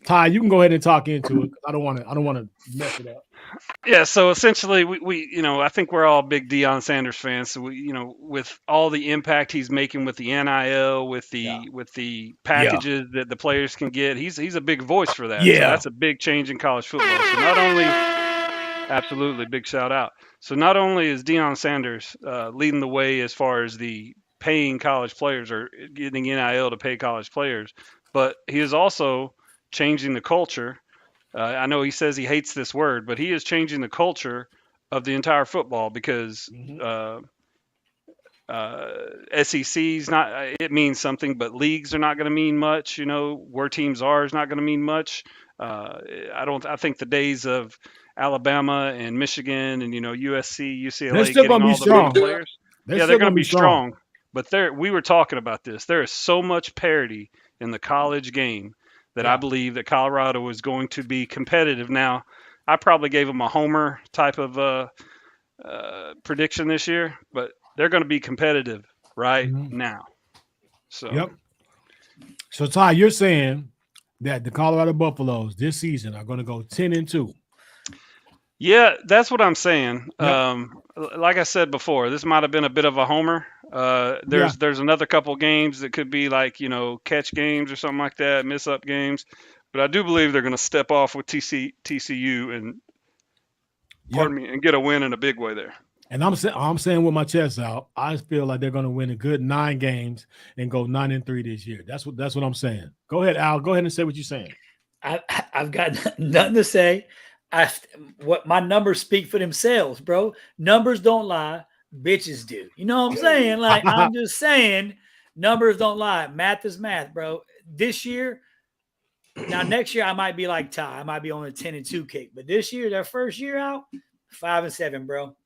S3: Ty, you can go ahead and talk into it. I don't want to mess it up.
S4: Yeah, so essentially we I think we're all big Deion Sanders fans. So we, with all the impact he's making with the NIL, with the packages that the players can get, he's a big voice for that.
S3: Yeah.
S4: So that's a big change in college football. So not only absolutely big shout out. So not only is Deion Sanders leading the way as far as the paying college players or getting NIL to pay college players, but he is also changing the culture. I know he says he hates this word, but he is changing the culture of the entire football because SEC's not. It means something, but leagues are not going to mean much. Where teams are is not going to mean much. I think the days of Alabama and Michigan and USC, UCLA
S3: They're still
S4: getting
S3: gonna be
S4: all the
S3: strong.
S4: big players.
S3: They're
S4: They're going to be strong. But we were talking about this. There is so much parity in the college game that I believe that Colorado is going to be competitive. Now, I probably gave them a homer type of prediction this year, but they're going to be competitive now. So,
S3: So, Ty, you're saying that the Colorado Buffaloes this season are going to go 10-2.
S4: Yeah, that's what I'm saying. Like I said before, this might have been a bit of a homer. There's another couple games that could be like, catch games or something like that, miss up games. But I do believe they're going to step off with TCU and and get a win in a big way there.
S3: And I'm saying with my chest out, I feel like they're going to win a good 9 games and go 9-3 this year. That's what I'm saying. Go ahead, Al. Go ahead and say what you're saying.
S2: I've got nothing to say. What my numbers speak for themselves, bro. Numbers don't lie, bitches do. You know what I'm saying? Like, I'm just saying, numbers don't lie. Math is math, bro. This year, now next year I might be like Ty. I might be on a 10-2 kick, but this year, their first year out, 5-7, bro.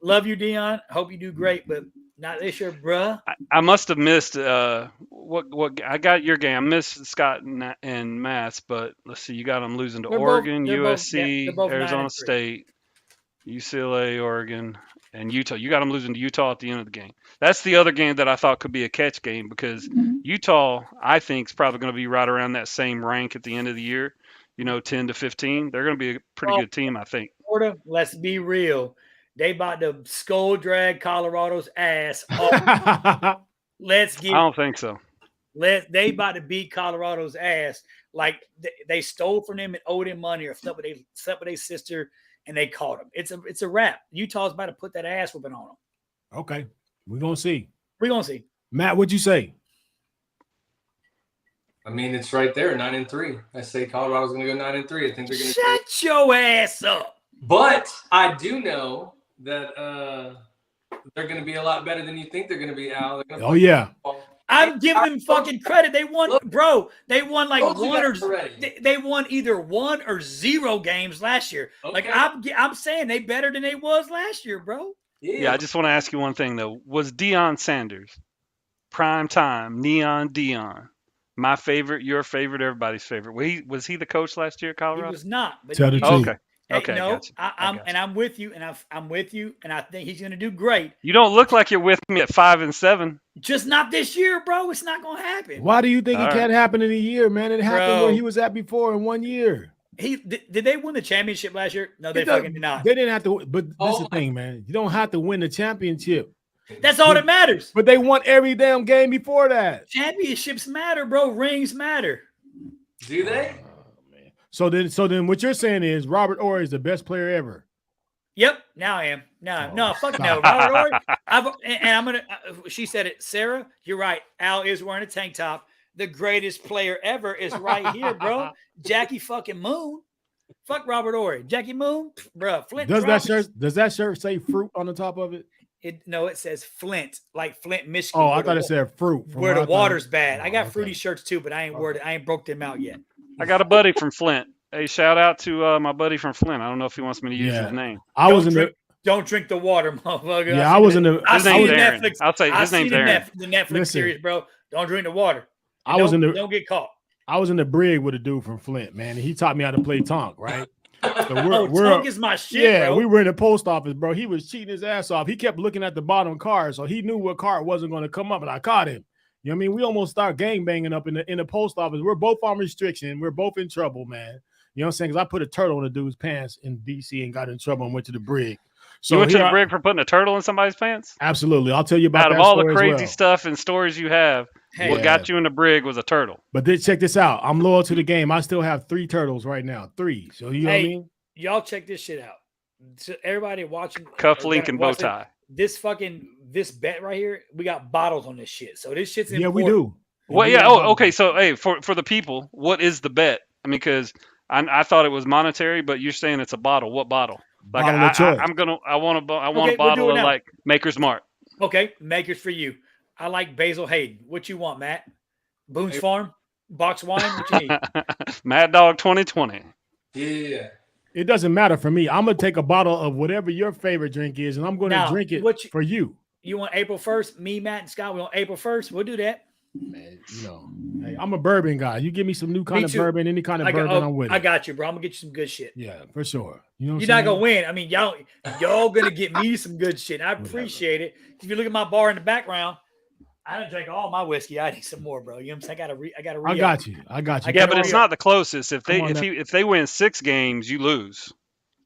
S2: Love you, Deion. Hope you do great, but not this year, bruh.
S4: I must have missed what I got your game. I missed Scott and Matt's, but let's see. You got them losing to Oregon, USC, Arizona State, UCLA, Oregon, and Utah. You got them losing to Utah at the end of the game. That's the other game that I thought could be a catch game because Utah, I think, is probably going to be right around that same rank at the end of the year. 10-15. They're going to be a pretty good team, I think.
S2: Florida, let's be real. They about to skull drag Colorado's ass off. I
S4: don't think so.
S2: They about to beat Colorado's ass like they stole from them and owed them money or slept with their sister and they caught them. It's a wrap. Utah's about to put that ass whooping on them.
S3: Okay. We're gonna see.
S2: We're gonna see.
S3: Matt, what'd you say?
S1: I mean, it's right there, 9-3. I say Colorado's going to go 9-3. I think they're going to
S2: shut your ass up.
S1: But I do know that they're going to be a lot better than you think they're going to be, Al.
S3: Oh yeah.
S2: I'm giving them fucking credit. They won, bro. They won like one or they won either 1 or 0 games last year. Okay. Like I'm saying, they better than they was last year, bro.
S4: Yeah, I just want to ask you one thing though. Was Deion Sanders prime time neon Deion? My favorite, your favorite, everybody's favorite. Was he the coach last year at Colorado?
S2: He was not. But
S3: Tell the truth.
S4: Okay.
S2: Hey,
S4: Okay.
S2: no,
S4: Gotcha.
S2: I'm with you, and I'm with you, and I think he's gonna do great.
S4: You don't look like you're with me at 5-7.
S2: Just not this year, bro. It's not gonna happen.
S3: Why do you think it can't happen in a year, man? It happened where he was at before in 1 year.
S2: Did they win the championship last year? No, they fucking did not.
S3: They didn't have to. But this is the thing, man. You don't have to win the championship.
S2: That's all that matters.
S3: But they won every damn game before that.
S2: Championships matter, bro. Rings matter.
S1: Do they?
S3: So then, what you're saying is Robert Horry is the best player ever.
S2: Yep. Now I am. No, fuck no. Robert Horry. I'm gonna. She said it. Sarah, you're right. Al is wearing a tank top. The greatest player ever is right here, bro. Jackie fucking Moon. Fuck Robert Horry. Jackie Moon, bro. Flint.
S3: Does that shirt say fruit on the top of it?
S2: No, it says Flint, like Flint, Michigan.
S3: Oh, I thought it said fruit.
S2: Where the water's bad. I got fruity shirts too, but I ain't broke them out yet.
S4: I got a buddy from Flint. Hey, shout out to my buddy from Flint. I don't know if he wants me to use his name.
S2: Don't drink the water, motherfucker.
S3: Yeah, I was in the.
S2: I've seen
S4: Netflix. I'll say his name's Aaron.
S2: The Netflix series, bro. Don't drink the water. Don't get caught.
S3: I was in the brig with a dude from Flint, man. And he taught me how to play Tonk, right? So
S2: Tonk is my shit,
S3: yeah,
S2: bro.
S3: we were in the post office, bro. He was cheating his ass off. He kept looking at the bottom card, so he knew what card wasn't going to come up, and I caught him. You know what I mean? We almost start gang banging up in the post office. We're both on restriction. We're both in trouble, man. You know what I'm saying? Because I put a turtle in a dude's pants in D.C. and got in trouble and went to the brig. So
S4: you went to the brig for putting a turtle in somebody's pants?
S3: Absolutely. I'll tell you about that.
S4: Out of all the crazy stuff and stories you have, what got you in the brig was a turtle.
S3: But then check this out. I'm loyal to the game. I still have 3 turtles right now. 3. So you know what I mean?
S2: Y'all check this shit out. So everybody watching,
S4: cuff link and bow tie.
S2: This bet right here, we got bottles on this shit. So this shit's important.
S3: Yeah, we do.
S4: Well, yeah. Oh, okay. So, hey, for the people, what is the bet? I mean, because I thought it was monetary, but you're saying it's a bottle. What bottle? Like I want a bottle of like Maker's Mark.
S2: Okay, Maker's for you. I like Basil Hayden. What you want, Matt? Boone's Farm, box wine. What you need?
S4: Mad Dog 2020.
S1: Yeah.
S3: It doesn't matter for me. I'm gonna take a bottle of whatever your favorite drink is, and I'm gonna drink it for you.
S2: You want April 1st? Me, Matt, and Scott. We want April 1st. We'll do that.
S3: Man, hey, I'm a bourbon guy. You give me some new kind of bourbon, any kind of bourbon, I'm with it.
S2: I got you, bro. I'm gonna get you some good shit.
S3: Yeah, for sure. You know,
S2: you're not gonna win. I mean, y'all gonna get me some good shit. I appreciate it. If you look at my bar in the background, I done drank all my whiskey. I need some more, bro. You know what I'm saying? I gotta
S3: I got you.
S4: Yeah, but it's not the closest. If they win 6 games, you lose.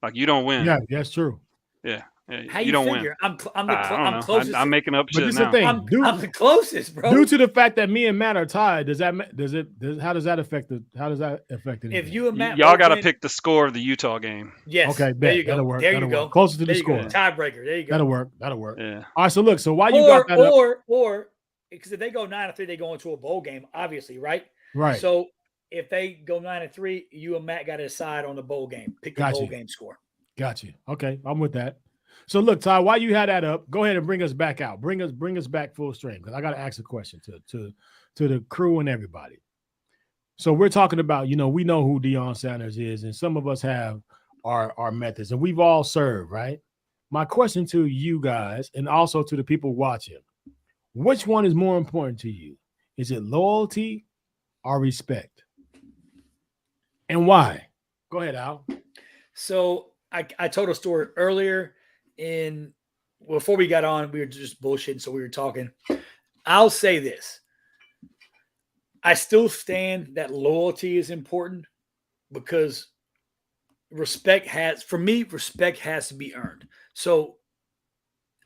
S4: Like you don't win.
S3: Yeah, that's true.
S4: Yeah.
S2: How
S4: you don't
S2: figure?
S4: win.
S2: I'm closest.
S4: I'm making up shit
S3: now.
S2: I'm the closest, bro.
S3: Due to the fact that me and Matt are tied, how does that affect it?
S2: If you and Matt,
S4: y'all got to pick the score of the Utah game.
S2: Yes.
S3: Okay.
S2: There you go.
S3: That'll work.
S2: There you go.
S3: Closer to the score.
S2: Tiebreaker. There you go.
S3: That'll work.
S4: Yeah.
S3: All right. So look. So why you got that?
S2: Or because if they go 9-3, they go into a bowl game, obviously, right?
S3: Right.
S2: So if they go 9-3, you and Matt got to decide on the bowl game. Pick the bowl game score.
S3: Got you. Okay, I'm with that. So look, Ty, while you had that up, go ahead and bring us back out. Bring us back full stream because I got to ask a question to the crew and everybody. So we're talking about, we know who Deion Sanders is, and some of us have our methods, and we've all served, right? My question to you guys, and also to the people watching, which one is more important to you? Is it loyalty or respect? And why? Go ahead, Al.
S2: So I told a story earlier before we got on, we were just bullshitting. So we were talking. I'll say this. I still stand that loyalty is important because respect has to be earned. So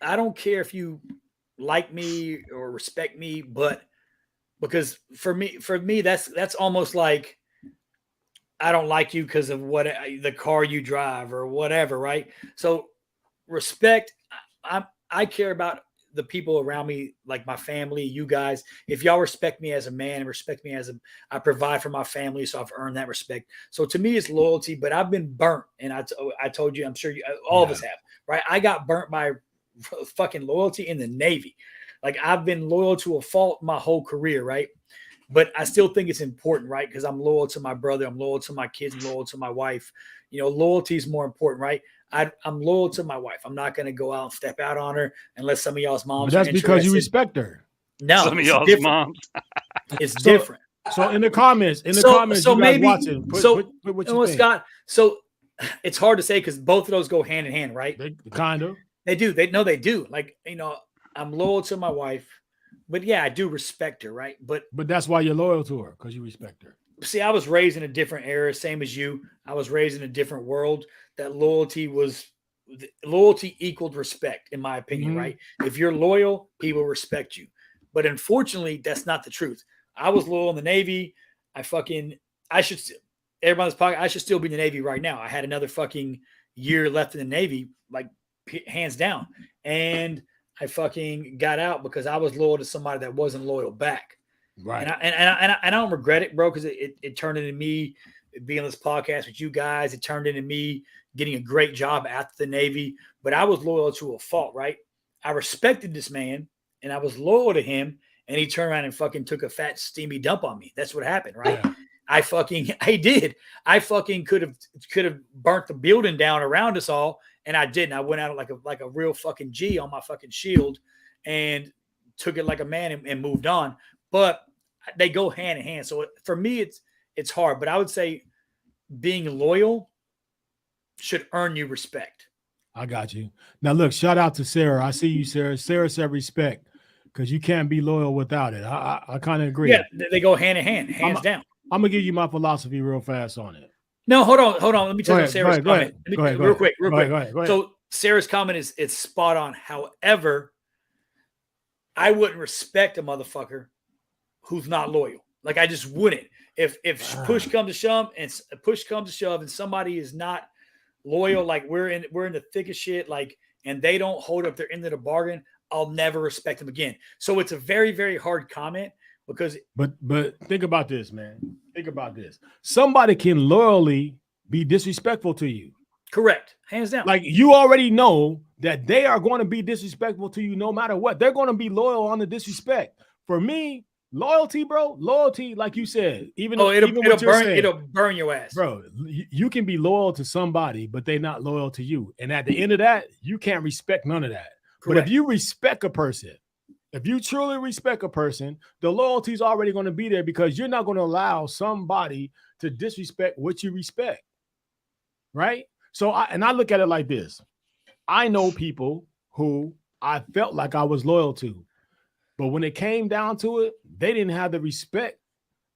S2: I don't care if you like me or respect me, but because for me, that's almost like, I don't like you because of the car you drive or whatever, right? So respect, I care about the people around me, like my family, you guys, if y'all respect me as a man and respect me I provide for my family, so I've earned that respect. So to me, it's loyalty. But I've been burnt, and I told you, I'm sure all of us have, right? I got burnt by fucking loyalty in the Navy. Like I've been loyal to a fault my whole career, right? But I still think it's important, right? Because I'm loyal to my brother, I'm loyal to my kids, I'm loyal to my wife. Loyalty is more important, right? I'm loyal to my wife. I'm not going to go out and step out on her unless some of y'all's moms.
S3: But that's because you respect her.
S2: No,
S4: some of y'all's moms.
S2: It's different.
S3: So in the comments, you guys watching, put what you think.
S2: Scott. So it's hard to say because both of those go hand in hand, right?
S3: They kind of.
S2: They do. They do. Like I'm loyal to my wife, but yeah, I do respect her, right? But
S3: that's why you're loyal to her, because you respect her.
S2: See, I was raised in a different era, same as you. I was raised in a different world. That loyalty equaled respect, in my opinion, right? If you're loyal, people respect you. But unfortunately, that's not the truth. I was loyal in the Navy. Everybody on this podcast, I should still be in the Navy right now. I had another fucking year left in the Navy, like hands down. And I fucking got out because I was loyal to somebody that wasn't loyal back.
S3: Right.
S2: And I don't regret it, bro, because it turned into me being on this podcast with you guys. It turned into me getting a great job after the Navy. But I was loyal to a fault, right? I respected this man and I was loyal to him. And he turned around and fucking took a fat steamy dump on me. That's what happened, right? Yeah. I did. I fucking could have burnt the building down around us all, and I didn't. I went out like a real fucking G on my fucking shield and took it like a man and moved on. But they go hand in hand. So for me, it's hard. But I would say being loyal should earn you respect.
S3: I got you. Now look, shout out to Sarah. I see you, Sarah. Sarah said respect, because you can't be loyal without it. I kind of agree.
S2: Yeah, they go hand in hand, hands down.
S3: I'm gonna give you my philosophy real fast on it.
S2: No, hold on. Let me tell you Sarah's comment. Real quick.
S3: Go ahead.
S2: So Sarah's comment is spot on. However, I wouldn't respect a motherfucker who's not loyal. Like I just wouldn't. If push comes to shove and somebody is not loyal, like we're in the thick of shit, like, and they don't hold up their end of the bargain, I'll never respect them again. So it's a very, very hard comment because. But
S3: think about this, man. Think about this. Somebody can loyally be disrespectful to you.
S2: Correct. Hands down.
S3: Like you already know that they are going to be disrespectful to you no matter what. They're going to be loyal on the disrespect. For me, loyalty, bro. Loyalty, like you said,
S2: it'll burn your ass,
S3: bro. You can be loyal to somebody, but they're not loyal to you. And at the end of that, you can't respect none of that. Correct. But if you respect a person, if you truly respect a person, the loyalty is already going to be there because you're not going to allow somebody to disrespect what you respect. Right? So I look at it like this. I know people who I felt like I was loyal to, but when it came down to it, they didn't have the respect.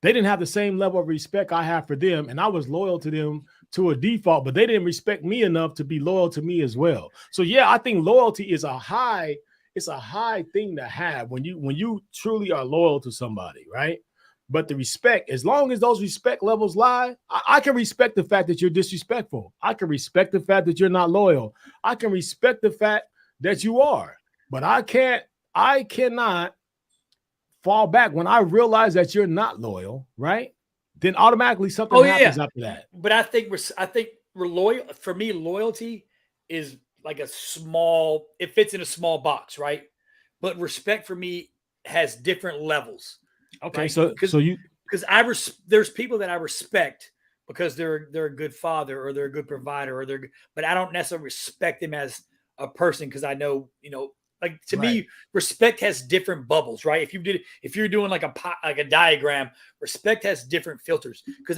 S3: They didn't have the same level of respect I have for them. And I was loyal to them to a default, but they didn't respect me enough to be loyal to me as well. So yeah, I think loyalty is a high thing to have when you truly are loyal to somebody, right? But the respect, as long as those respect levels lie, I can respect the fact that you're disrespectful. I can respect the fact that you're not loyal. I can respect the fact that you are, but I cannot fall back when I realize that you're not loyal, right? Then automatically something happens after that.
S2: But I think we're loyal. For me, loyalty is like it fits in a small box, right? But respect for me has different levels.
S3: Okay,
S2: right?
S3: because
S2: there's people that I respect because they're a good father or they're a good provider but I don't necessarily respect them as a person because I know, like to me, respect has different bubbles, right? If you're doing like a diagram, respect has different filters. Because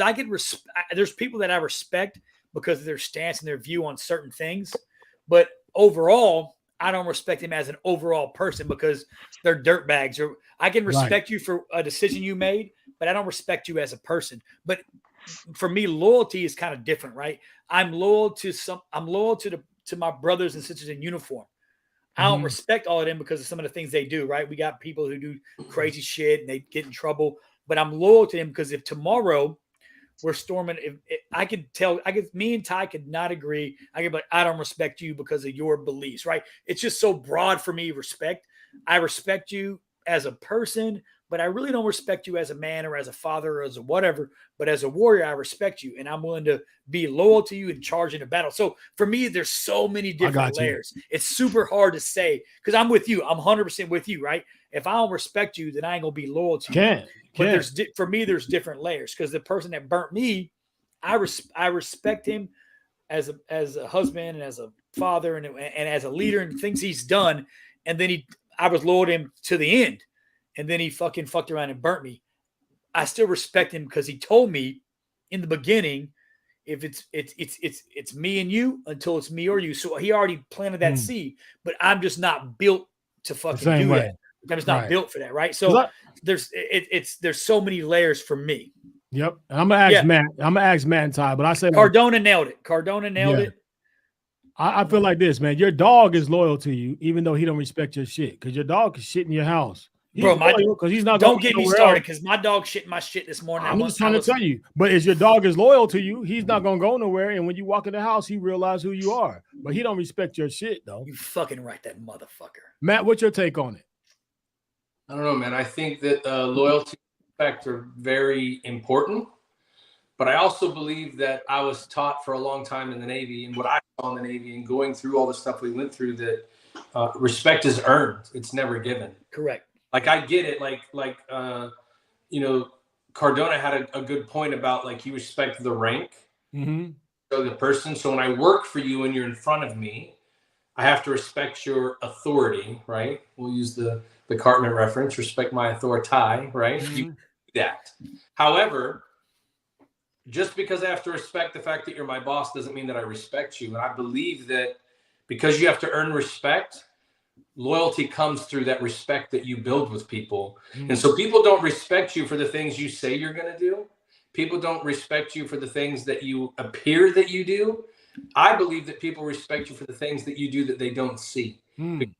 S2: there's people that I respect because of their stance and their view on certain things, but overall, I don't respect them as an overall person because they're dirtbags. Or I can respect you for a decision you made, but I don't respect you as a person. But for me, loyalty is kind of different, right? I'm loyal to my brothers and sisters in uniform. I don't respect all of them because of some of the things they do, right? We got people who do crazy shit and they get in trouble, but I'm loyal to them because if tomorrow we're storming, me and Ty could not agree. I could be like, I don't respect you because of your beliefs, right? It's just so broad for me, respect. I respect you as a person, but I really don't respect you as a man or as a father or as a whatever. But as a warrior, I respect you, and I'm willing to be loyal to you and charge in a battle. So for me, there's so many different layers. It's super hard to say because I'm with you. I'm 100% with you, right? If I don't respect you, then I ain't gonna be loyal to you. But for me, there's different layers because the person that burnt me, I respect him as a husband and as a father and as a leader and things he's done. And then I was loyal to him to the end. And then he fucking fucked around and burnt me. I still respect him because he told me in the beginning, if it's me and you until it's me or you. So he already planted that seed, but I'm just not built to fucking do that. I'm just not built for that, right? So there's so many layers for me.
S3: Yep. And I'm gonna ask Matt. I'm gonna ask Matt and Ty, but I said
S2: Cardona nailed it. Cardona nailed it.
S3: I feel like this, man. Your dog is loyal to you, even though he don't respect your shit. Because your dog is shit in your house.
S2: Bro, because he's not. Don't get me started. Because my dog shit my shit this morning.
S3: I'm just trying to tell you. But as your dog is loyal to you, he's not gonna go nowhere. And when you walk in the house, he realizes who you are. But he don't respect your shit, though.
S2: You fucking right, that motherfucker.
S3: Matt, what's your take on it?
S8: I don't know, man. I think that loyalty and respect are very important. But I also believe that I was taught for a long time in the Navy and what I saw in the Navy and going through all the stuff we went through that respect is earned. It's never given.
S2: Correct.
S8: Like I get it. Cardona had a good point about like you respect the rank of the person. So when I work for you and you're in front of me, I have to respect your authority, right? We'll use the Cartman reference, respect my authority, right? You do that. However, just because I have to respect the fact that you're my boss doesn't mean that I respect you. And I believe that because you have to earn respect, loyalty comes through that respect that you build with people. And so people don't respect you for the things you say you're going to do. People don't respect you for the things that you appear that you do. I believe that people respect you for the things that you do that they don't see.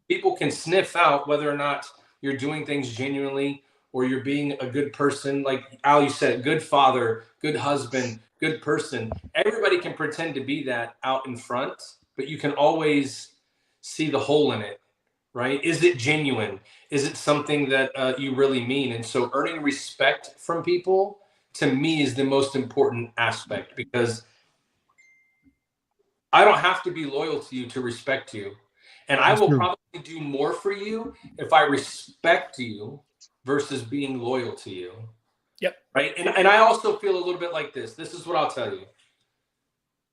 S8: People can sniff out whether or not you're doing things genuinely or you're being a good person. Like Al, you said, good father, good husband, good person. Everybody can pretend to be that out in front, but you can always see the hole in it, right? Is it genuine? Is it something that you really mean? And so earning respect from people, to me, is the most important aspect because I don't have to be loyal to you to respect you. And I will probably do more for you if I respect you versus being loyal to you.
S2: Yep.
S8: Right. And I also feel a little bit like this. This is what I'll tell you.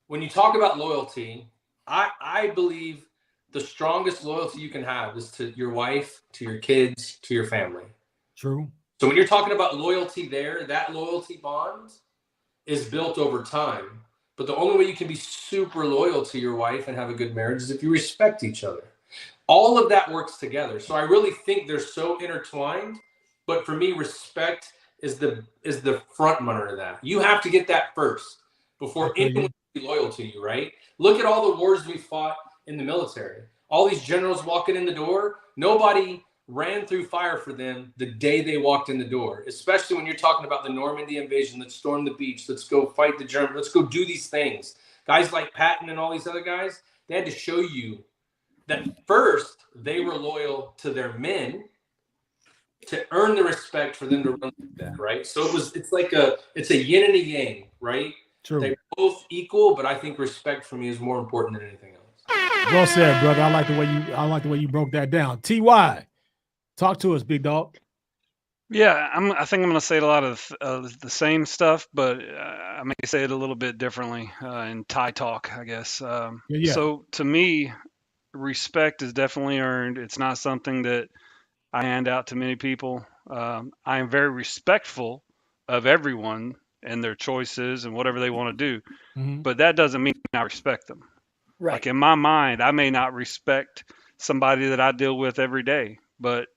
S8: When you talk about loyalty, I believe the strongest loyalty you can have is to your wife, to your kids, to your family.
S3: True.
S8: So when you're talking about loyalty there, that loyalty bond is built over time. But the only way you can be super loyal to your wife and have a good marriage is if you respect each other. All of that works together. So I really think they're so intertwined. But for me, respect is the front runner to that. You have to get that first before anyone can be loyal to you, right? Look at all the wars we fought in the military. All these generals walking in the door, nobody ran through fire for them the day they walked in the door, especially when you're talking about the Normandy invasion. Let's storm the beach. Let's go fight the Germans. Let's go do these things. Guys like Patton and all these other guys, they had to show you that first they were loyal to their men to earn the respect for them to run like that, right? So it's a yin and a yang, right?
S3: True.
S8: They're both equal, but I think respect for me is more important than anything else.
S3: Well said, brother. I like the way you broke that down. TY, talk to us, big dog.
S4: Yeah, I think I'm going to say a lot of the same stuff, but I may say it a little bit differently in Thai talk, I guess. So to me, respect is definitely earned. It's not something that I hand out to many people. I am very respectful of everyone and their choices and whatever they want to do, but that doesn't mean I respect them.
S2: Right.
S4: Like in my mind, I may not respect somebody that I deal with every day, but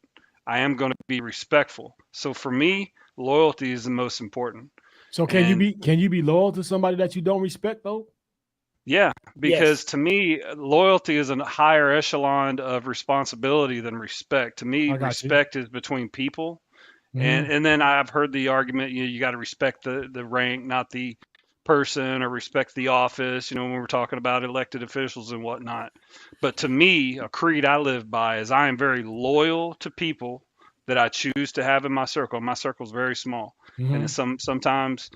S4: I am going to be respectful. So for me, loyalty is the most important.
S3: So can you be loyal to somebody that you don't respect though?
S4: Yeah, because to me, loyalty is a higher echelon of responsibility than respect. To me, respect is between people. And then I've heard the argument, you got to respect the rank, not the person or respect the office, when we're talking about elected officials and whatnot. But to me, a creed I live by is I am very loyal to people that I choose to have in my circle. My circle is very small. And sometimes,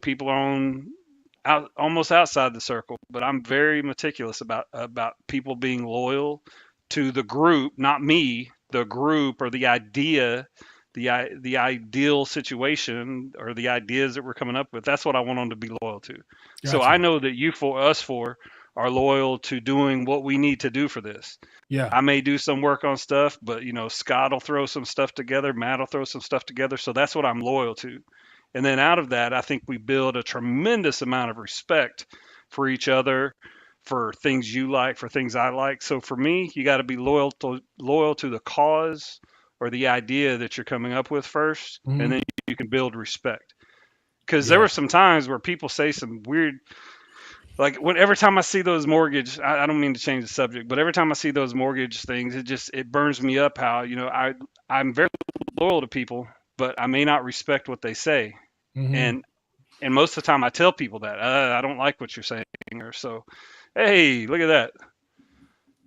S4: people are almost outside the circle, but I'm very meticulous about people being loyal to the group, not me, the group or the idea, the ideal situation or the ideas that we're coming up with. That's what I want them to be loyal to. So I know that you are loyal to doing what we need to do for this.
S3: Yeah.
S4: I may do some work on stuff, but Scott will throw some stuff together, Matt will throw some stuff together. So that's what I'm loyal to. And then out of that, I think we build a tremendous amount of respect for each other, for things you like, for things I like. So for me, you got to be loyal to the cause or the idea that you're coming up with first, and then you can build respect. Because there were some times where people say some weird, like every time I see those mortgage, I don't mean to change the subject, but every time I see those mortgage things, it burns me up how, I'm very loyal to people, but I may not respect what they say. And most of the time I tell people that I don't like what you're saying, or so, hey, look at that.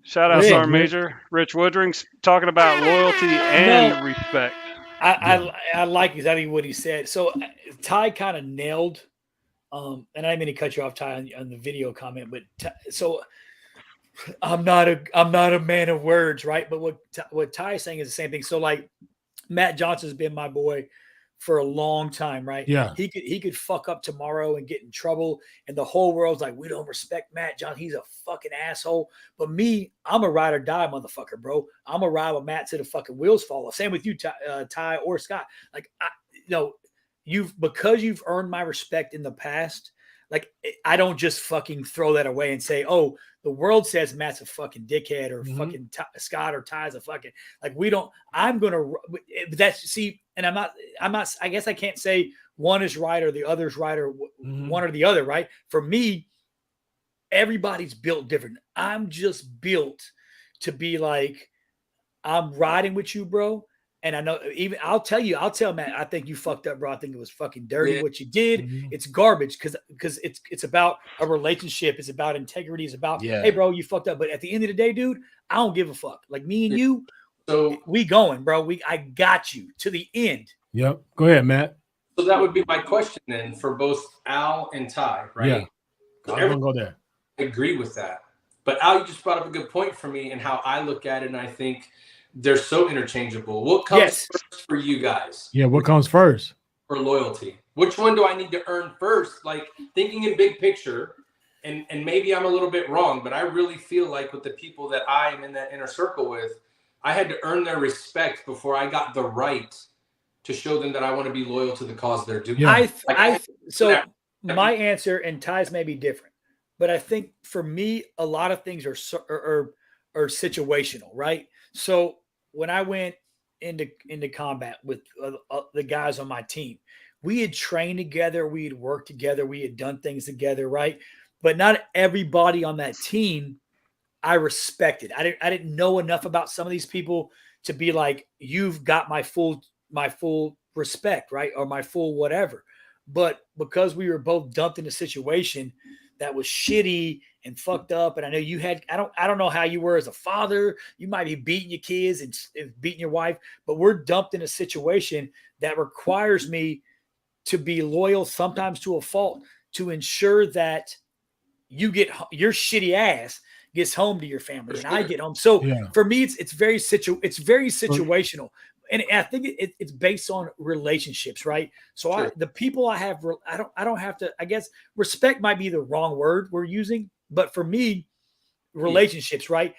S4: Shout out Sergeant Major Rich Woodring's talking about loyalty and respect.
S2: I like exactly what he said. So Ty kind of nailed, and I didn't mean to cut you off, Ty, on the video comment, but so I'm not a man of words, right? But what Ty is saying is the same thing. So like Matt Johnson's been my boy for a long time, right?
S3: Yeah.
S2: He could fuck up tomorrow and get in trouble, and the whole world's like, we don't respect Matt Johnson. He's a fucking asshole. But me, I'm a ride or die motherfucker, bro. I'm a ride with Matt to the fucking wheels fall off. Same with you, Ty or Scott. Like, because you've earned my respect in the past. Like, I don't just fucking throw that away and say, oh, the world says Matt's a fucking dickhead or fucking Scott or Ty's a fucking, like, we don't, I'm going to, and I'm not, I guess I can't say one is right or the other's right or one or the other, right? For me, everybody's built different. I'm just built to be like, I'm riding with you, bro. And I know I'll tell Matt, I think you fucked up, bro. I think it was fucking dirty what you did. It's garbage because it's about a relationship. It's about integrity. It's about, hey, bro, you fucked up. But at the end of the day, dude, I don't give a fuck. Like me and you, so we going, bro. I got you to the end.
S3: Yep. Go ahead, Matt.
S8: So that would be my question then for both Al and Ty, right?
S3: Yeah. I'm gonna go there.
S8: I agree with that. But Al, you just brought up a good point for me and how I look at it, and I think they're so interchangeable. What comes first for you guys?
S3: Yeah, what comes first?
S8: For loyalty. Which one do I need to earn first? Like thinking in big picture, and maybe I'm a little bit wrong, but I really feel like with the people that I am in that inner circle with, I had to earn their respect before I got the right to show them that I want to be loyal to the cause they're doing.
S3: Yeah.
S2: So my answer, and Ty's may be different, but I think for me, a lot of things are situational, right? So when I went into combat with the guys on my team, we had trained together, we had worked together, we had done things together, right? But not everybody on that team I respected. I didn't know enough about some of these people to be like, you've got my full respect, right? Or my full whatever. But because we were both dumped in a situation that was shitty and fucked up, and I know you had, I don't know how you were as a father. You might be beating your kids and beating your wife, but we're dumped in a situation that requires me to be loyal, sometimes to a fault, to ensure that you get your shitty ass gets home to your family and I get home. So for me, it's very situational. And I think it's based on relationships, right? So the people I have, I don't have to, I guess respect might be the wrong word we're using, but for me, relationships, right?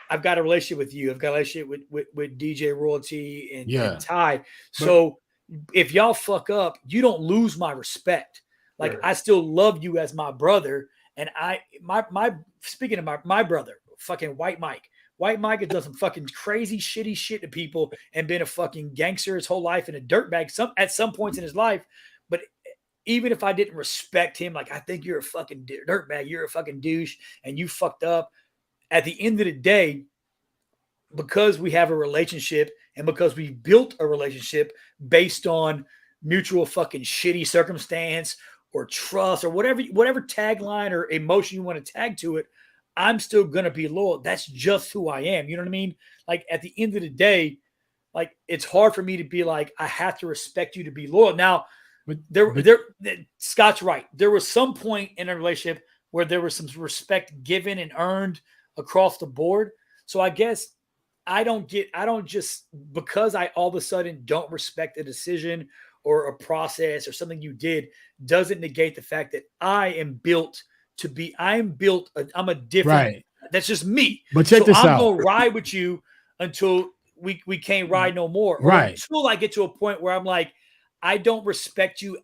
S2: I've got a relationship with you. I've got a relationship with DJ Royalty and Ty. So if y'all fuck up, you don't lose my respect. Like I still love you as my brother. And speaking of my brother, fucking White Mike has done some fucking crazy, shitty shit to people and been a fucking gangster his whole life and a dirtbag at some points in his life. But even if I didn't respect him, like I think you're a fucking dirtbag, you're a fucking douche, and you fucked up. At the end of the day, because we have a relationship and because we built a relationship based on mutual fucking shitty circumstance or trust or whatever tagline or emotion you want to tag to it, I'm still going to be loyal. That's just who I am. You know what I mean? Like at the end of the day, like it's hard for me to be like, I have to respect you to be loyal. Now, but Scott's right. There was some point in a relationship where there was some respect given and earned across the board. So I guess I don't just because I all of a sudden don't respect a decision or a process or something you did doesn't negate the fact that I am built to be, I'm a different,
S3: Right.
S2: That's just me.
S3: But check this out.
S2: I'm going to ride with you until we can't ride no more. Or
S3: right.
S2: Until I get to a point where I'm like, I don't respect you.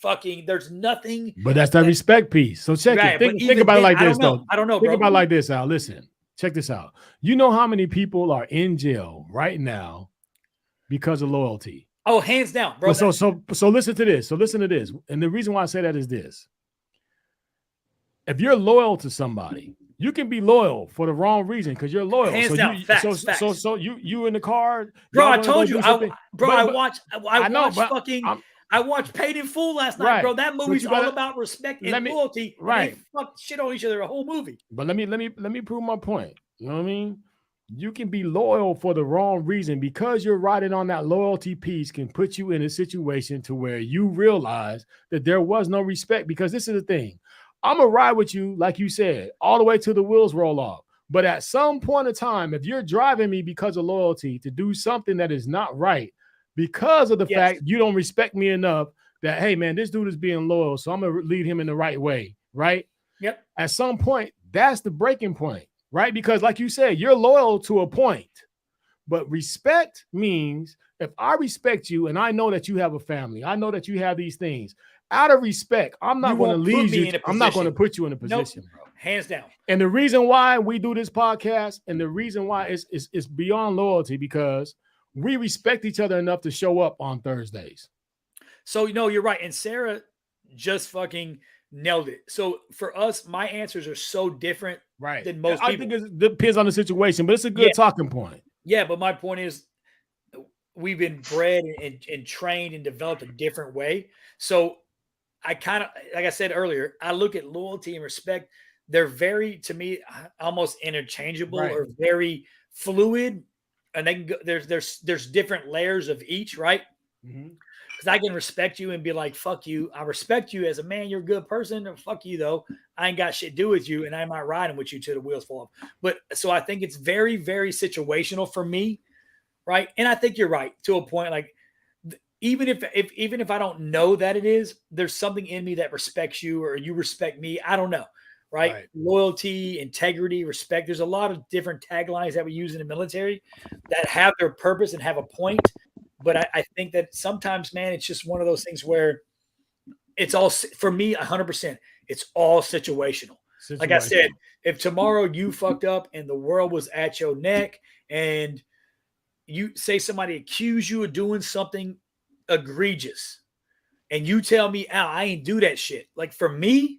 S2: Fucking, there's nothing.
S3: But that's that respect piece. So check it. Think about it like this, though.
S2: I don't know,
S3: Think
S2: bro.
S3: about it like this, Al. Listen, check this out. You know how many people are in jail right now because of loyalty?
S2: Oh, hands down, bro.
S3: So listen to this. And the reason why I say that is this. If you're loyal to somebody, you can be loyal for the wrong reason because you're loyal.
S2: Hands
S3: so
S2: down,
S3: you,
S2: facts,
S3: so you in the car,
S2: bro. I told you, I watched Paid in Full last night,
S3: right.
S2: bro. That movie's all about respect and loyalty.
S3: Right,
S2: they fuck shit on each other a whole movie.
S3: But let me prove my point. You know what I mean? You can be loyal for the wrong reason because you're riding on that loyalty piece can put you in a situation to where you realize that there was no respect. Because this is the thing. I'm going to ride with you, like you said, all the way till the wheels roll off. But at some point in time, if you're driving me because of loyalty to do something that is not right, because of the fact you don't respect me enough that, hey, man, this dude is being loyal, so I'm going to lead him in the right way, right?
S2: Yep.
S3: At some point, that's the breaking point, right? Because like you said, you're loyal to a point. But respect means if I respect you and I know that you have a family, I know that you have these things, out of respect, I'm not going to leave you. I'm not going to put you in a position, bro.
S2: Hands down.
S3: And the reason why we do this podcast and the reason why it's beyond loyalty because we respect each other enough to show up on Thursdays.
S2: So, you're right. And Sarah just fucking nailed it. So for us, my answers are so different than most people.
S3: I think it depends on the situation, but it's a good talking point.
S2: Yeah, but my point is we've been bred and trained and developed a different way. So I kind of, like I said earlier, I look at loyalty and respect. They're very, to me, almost interchangeable or very fluid. And they can go, there's different layers of each, right? Because I can respect you and be like, fuck you. I respect you as a man. You're a good person. Or fuck you, though. I ain't got shit to do with you. And I'm not riding with you till the wheels fall off. But so I think it's very, very situational for me, right? And I think you're right to a point. Like, even if I don't know that it is, there's something in me that respects you or you respect me. I don't know. Right? Loyalty, integrity, respect. There's a lot of different taglines that we use in the military that have their purpose and have a point. But I think that sometimes, man, it's just one of those things where it's all, for me, 100%, it's all situational. Like I said, if tomorrow you fucked up and the world was at your neck and you say somebody accused you of doing something egregious and you tell me, Al, I ain't do that shit. Like for me,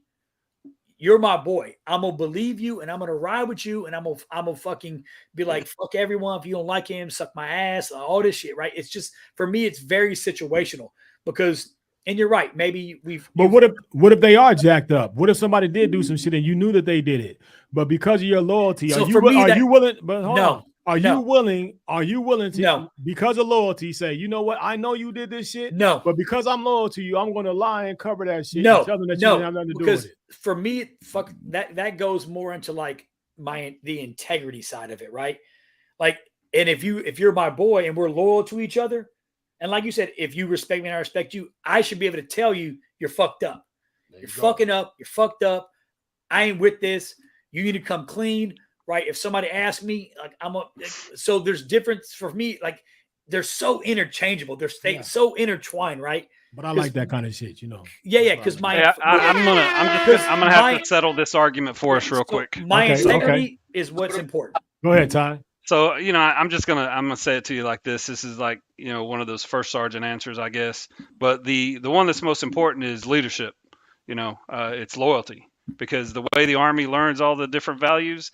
S2: you're my boy. I'm going to believe you and I'm going to ride with you and I'm going to fucking be like, fuck everyone. If you don't like him, suck my ass, all this shit, right? It's just, for me, it's very situational because, and you're right, maybe
S3: But what if they are jacked up? What if somebody did do some shit and you knew that they did it? But because of your loyalty, are you willing? But hold on. Are you willing to, because of loyalty, say, you know what? I know you did this shit.
S2: No.
S3: But because I'm loyal to you, I'm going to lie and cover that shit.
S2: No.
S3: And tell them that you didn't have nothing to do with it.
S2: For me, fuck that goes more into like the integrity side of it, right? Like, and if you're my boy and we're loyal to each other, and like you said, if you respect me and I respect you, I should be able to tell you you're fucked up. You're fucking up. You're fucked up. I ain't with this. You need to come clean. Right. If somebody asks me, like so there's difference for me. Like they're so interchangeable. They're so intertwined. Right.
S3: But I like that kind of shit,
S2: Yeah. Cause
S4: I'm gonna have to settle this argument for us real quick.
S2: My integrity is what's important.
S3: Go ahead, Ty.
S4: So, I'm gonna say it to you like this. This is like, one of those first sergeant answers, I guess. But the one that's most important is leadership. It's loyalty, because the way the Army learns all the different values,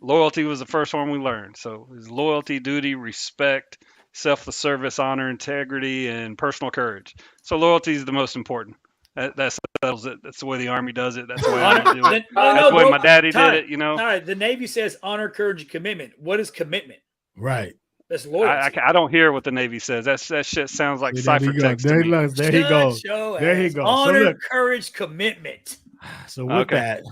S4: loyalty was the first one we learned. So it's loyalty, duty, respect, selfless service, honor, integrity, and personal courage. So loyalty is the most important. That settles it. That's the way the Army does it. That's the way I do it. That's the way my daddy did it, you know.
S2: All right, the Navy says honor, courage, and commitment. What is commitment?
S3: Right.
S2: That's loyalty.
S4: I don't hear what the Navy says. That shit sounds like ciphertext to
S3: There
S4: me.
S3: he goes. There he goes.
S2: Honor,
S3: So look,
S2: courage, commitment.
S3: so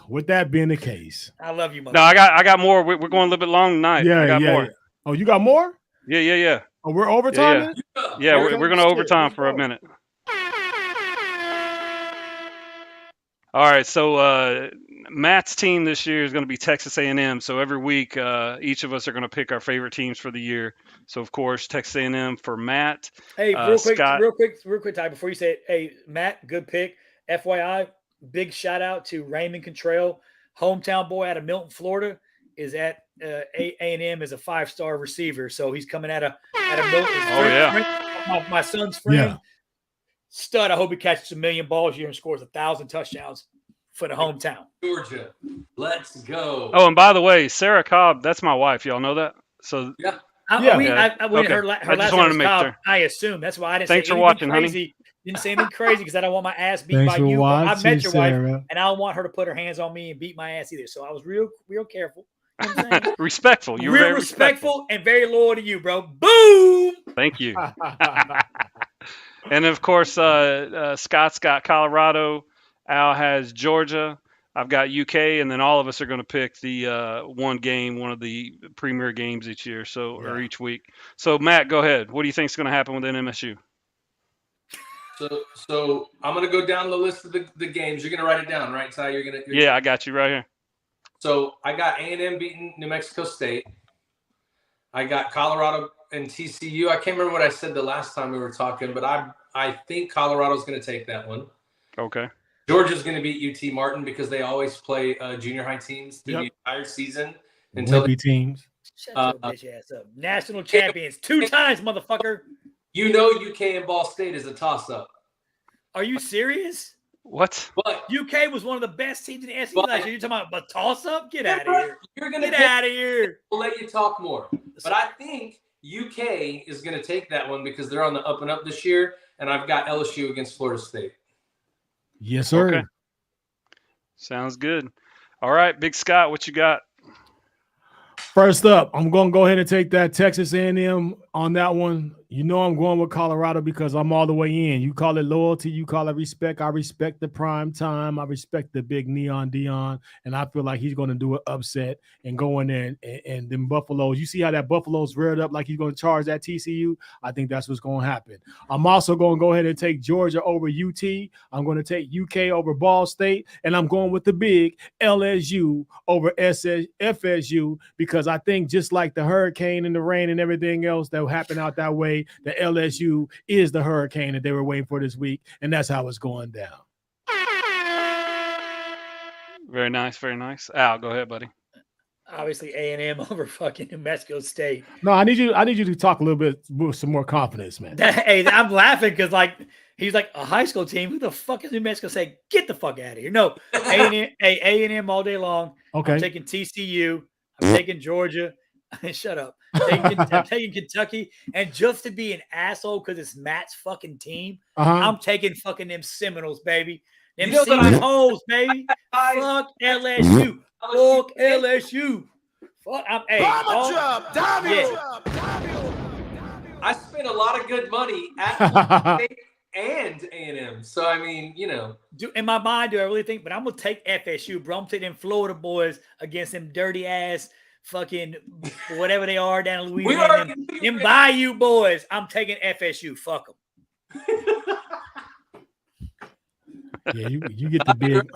S3: with that being the case,
S2: I love you, mother.
S4: No, I got more. We're going a little bit long tonight. I got more.
S3: Oh, you got more?
S4: Yeah.
S3: Oh, we're overtime.
S4: Yeah,
S3: Okay,
S4: we're going to overtime for a minute. All right, so Matt's team this year is going to be Texas A&M. So every week, each of us are going to pick our favorite teams for the year. So of course, Texas A&M for Matt.
S2: Hey, real quick, Ty, before you say it, hey, Matt, good pick. FYI, big shout out to Raymond Contrell, hometown boy out of Milton, Florida, is at A&M as a 5-star receiver. So he's coming out of Milton. My son's friend.
S3: Yeah.
S2: Stud. I hope he catches 1 million balls here and scores 1,000 touchdowns for the hometown.
S8: Georgia, let's go.
S4: Oh, and by the way, Sarah Cobb, that's my wife. Y'all know that? So
S8: yeah.
S2: Her
S4: Okay.
S2: last
S4: I
S2: name
S4: just wanted to
S2: was
S4: make
S2: Cobb,
S4: sure.
S2: I assume. That's why I didn't
S4: Thanks
S2: say
S4: for
S2: anything
S4: watching,
S2: crazy.
S4: honey.
S2: Didn't say anything crazy because I don't want my ass beat
S3: Thanks
S2: by
S3: for
S2: you. I
S3: watching,
S2: met your wife,
S3: Sarah.
S2: and I don't want her to put her hands on me and beat my ass either. So I was real careful. You know what I'm saying?
S4: Respectful. You're
S2: real
S4: very
S2: respectful and very loyal to you, bro. Boom.
S4: Thank you. And of course, Scott's got Colorado. Al has Georgia. I've got UK, and then all of us are going to pick the one of the premier games each year, or each week. So Matt, go ahead. What do you think is going to happen with MSU?
S8: So I'm going to go down the list of the games. You're going to write it down, right, Ty?
S4: Yeah, I got you right here.
S8: So I got A&M beating New Mexico State. I got Colorado and TCU. I can't remember what I said the last time we were talking, but I think Colorado's going to take that one.
S4: Okay.
S8: Georgia's going to beat UT Martin because they always play junior high teams through the entire season until
S3: teams.
S2: Shut your bitch ass up. National champions 2 times, motherfucker.
S8: You know UK and Ball State is a toss-up.
S2: Are you serious?
S4: What?
S8: But
S2: UK was one of the best teams in the SEC last year. You're talking about a toss-up? Get out of here.
S8: You're gonna
S2: get out of here.
S8: We'll let you talk more. But I think UK is going to take that one because they're on the up and up this year, and I've got LSU against Florida State.
S3: Yes, sir.
S4: Okay. Sounds good. All right, Big Scott, what you got?
S3: First up, I'm going to go ahead and take that Texas A&M on that one. You know I'm going with Colorado because I'm all the way in. You call it loyalty, you call it respect. I respect the prime time. I respect the big Neon Dion, and I feel like he's going to do an upset and go in there and them Buffaloes. You see how that Buffalo's reared up like he's going to charge that TCU? I think that's what's going to happen. I'm also going to go ahead and take Georgia over UT. I'm going to take UK over Ball State, and I'm going with the big LSU over FSU because I think just like the hurricane and the rain and everything else that will happen out that way, the LSU is the hurricane that they were waiting for this week, and that's how it's going down.
S4: Very nice, very nice. Al, go ahead, buddy.
S2: Obviously, A&M over fucking New Mexico State.
S3: No, I need you to talk a little bit with some more confidence, man.
S2: Hey, I'm laughing because he's like a high school team. Who the fuck is New Mexico State? Get the fuck out of here. No, A&M all day long.
S3: Okay.
S2: I'm taking TCU. I'm taking Georgia. Shut up. I'm taking Kentucky. And just to be an asshole because it's Matt's fucking team, I'm taking fucking them Seminoles, baby. Them Seminoles, baby. Fuck LSU. Fuck LSU. Fuck.
S8: I spent a lot of good money at State and A&M. So, I mean, you know.
S2: In my mind, do I really think? But I'm going to take FSU, bro. I'm taking them Florida boys against them dirty-ass fucking whatever they are down in Louisiana. Them Bayou boys. I'm taking FSU. Fuck them.
S3: Yeah, you get the big.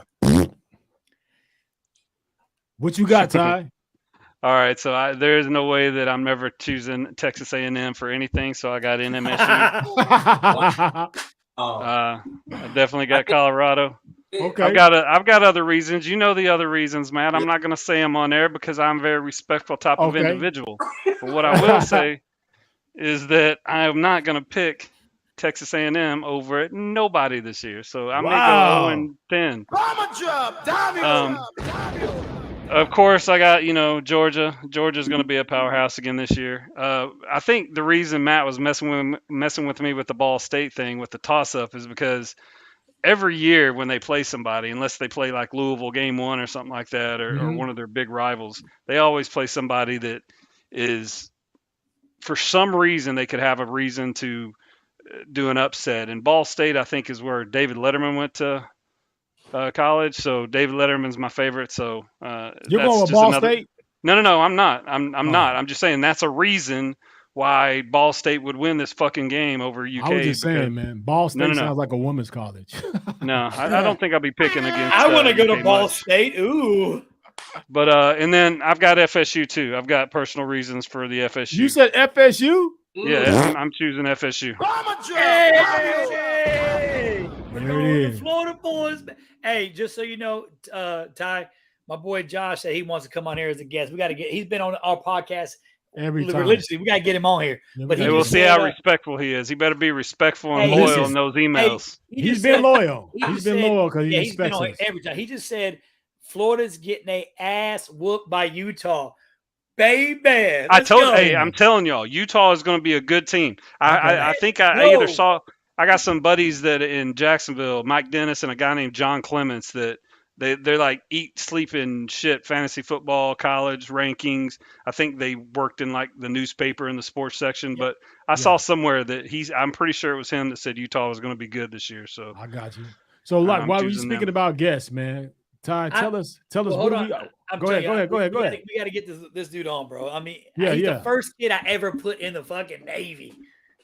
S3: What you got, Ty?
S4: All right, so there's no way that I'm ever choosing Texas A&M for anything, so I got NMSU. I definitely got Colorado.
S3: Okay.
S4: I've got other reasons. You know the other reasons, Matt. I'm not going to say them on air because I'm a very respectful type of individual. But what I will say is that I am not going to pick Texas A&M over at nobody this year. So I may go 0-10. Of course, I got Georgia. Georgia's going to be a powerhouse again this year. I think the reason Matt was messing with me with the Ball State thing with the toss-up is because every year when they play somebody, unless they play like Louisville game 1 or something like that, or one of their big rivals, they always play somebody that is, for some reason, they could have a reason to do an upset. And Ball State, I think, is where David Letterman went to college. So David Letterman's my favorite. So
S3: You're
S4: that's
S3: going with
S4: just
S3: Ball
S4: another.
S3: State?
S4: No, I'm not. I'm not. I'm just saying that's a reason why Ball State would win this fucking game over UK.
S3: I was just saying, man. Ball State sounds like a women's college.
S4: No, I don't think I'll be picking against.
S2: I want to go to
S4: UK
S2: Ball
S4: much.
S2: State. Ooh.
S4: But and then I've got FSU too. I've got personal reasons for the FSU.
S3: You said FSU?
S4: Yeah, I'm choosing FSU.
S2: Hey!
S3: There it is.
S2: Florida boys. Hey, just so you know, Ty, my boy Josh said he wants to come on here as a guest. We got to get. He's been on our podcast
S3: Every time.
S2: religiously. We got to get him on here. But
S4: Hey, we'll see how respectful he is. He better be respectful and
S2: Hey,
S4: loyal in those emails.
S3: He's been loyal. He's been loyal because he
S2: he's been
S3: respects
S2: on
S3: us.
S2: every time. He just said Florida's getting a ass whooped by Utah. Baby.
S4: I'm telling y'all, Utah is going to be a good team. I think I either saw. I got some buddies that in Jacksonville, Mike Dennis and a guy named John Clements, that they're like eat, sleep, and shit fantasy football, college rankings. I think they worked in like the newspaper in the sports section, but I saw somewhere that I'm pretty sure it was him that said Utah was going to be good this year. So
S3: I got you. So like, while we speaking about guests, man, Ty, tell us.
S2: Well,
S3: What we, go ahead. We
S2: got to get this dude on, bro. I mean,
S3: he's
S2: the first kid I ever put in the fucking Navy.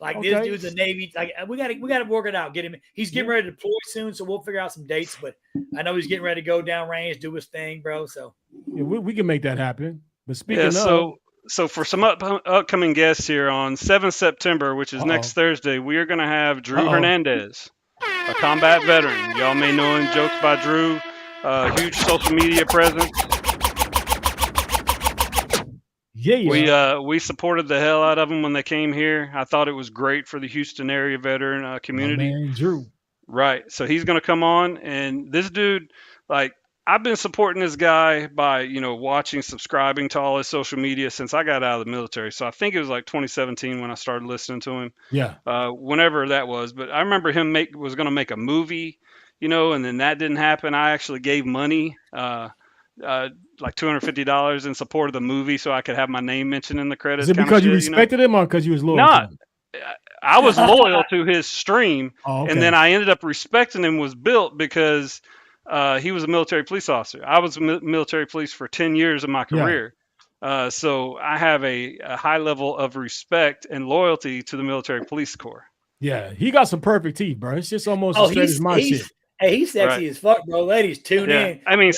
S2: Like this dude's a Navy. Like we got to work it out. Get him. He's getting ready to deploy soon, so we'll figure out some dates. But I know he's getting ready to go down range, do his thing, bro. So
S3: we can make that happen. But speaking of,
S4: so for some upcoming guests here on 7th September, which is next Thursday, we are going to have Drew Hernandez, a combat veteran. Y'all may know him. Jokes by Drew. Huge social media presence. We supported the hell out of them when they came here. I thought it was great for the Houston area veteran community.
S3: My man, Drew.
S4: Right. So he's going to come on, and this dude, like, I've been supporting this guy by, watching, subscribing to all his social media since I got out of the military. So I think it was like 2017 when I started listening to him.
S3: Yeah.
S4: Whenever that was, but I remember him was going to make a movie, and then that didn't happen. I actually gave money, like $250 in support of the movie so I could have my name mentioned in the credits.
S3: Is it because you respected him or because you was loyal?
S4: No, I was loyal to his stream, and then I ended up respecting him was built because he was a military police officer. I was military police for 10 years of my career. So I have a high level of respect and loyalty to the military police corps.
S3: Yeah, he got some perfect teeth, bro. It's just almost as straight as my shit.
S2: Hey, he's sexy as fuck, bro. Ladies, tune in.
S4: I mean,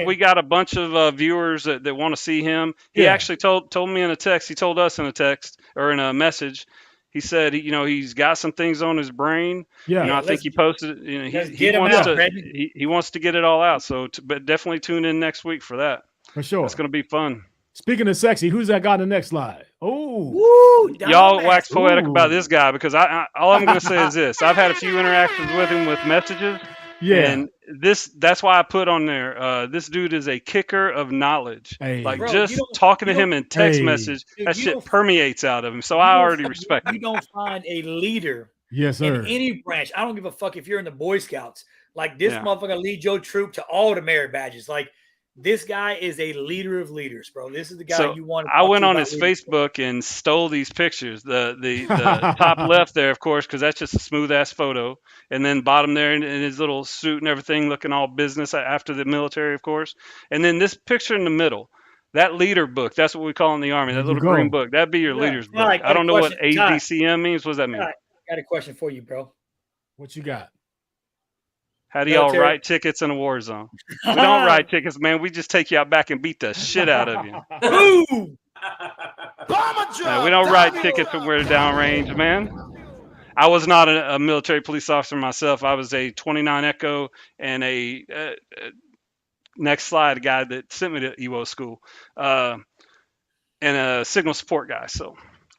S4: we got a bunch of viewers that want to see him. He actually told me in a text. He told us in a text or in a message. He said, he's got some things on his brain. Yeah, I think he posted it. He wants to get it all out. So, but definitely tune in next week for that.
S3: For sure,
S4: it's gonna be fun.
S3: Speaking of sexy, who's that guy on the next slide? Oh,
S4: y'all wax poetic about this guy because all I'm going to say is this. I've had a few interactions with him with messages. Yeah. And that's why I put on there, this dude is a kicker of knowledge. Hey. Like, bro, talking to him in text message, that shit permeates out of him. So I already respect him.
S2: You don't find a leader in any branch. I don't give a fuck if you're in the Boy Scouts. Like, this motherfucker lead your troop to all the merit badges. Like, this guy is a leader of leaders, bro. This is the guy you want to
S4: I went on his Facebook and stole these pictures. The top left there, of course, because that's just a smooth ass photo. And then bottom there in his little suit and everything, looking all business after the military, of course. And then this picture in the middle, that leader book, that's what we call in the Army, that little green book. That'd be your leader's book. I don't know what ADCM means. What does that mean?
S2: I got a question for you, bro.
S3: What you got?
S4: How do y'all write tickets in a war zone? We don't write tickets, man. We just take you out back and beat the shit out of you. We don't write tickets when we're downrange, man. I was not a military police officer myself. I was a 29 Echo and a next slide guy that sent me to EWO school, and a signal support guy. So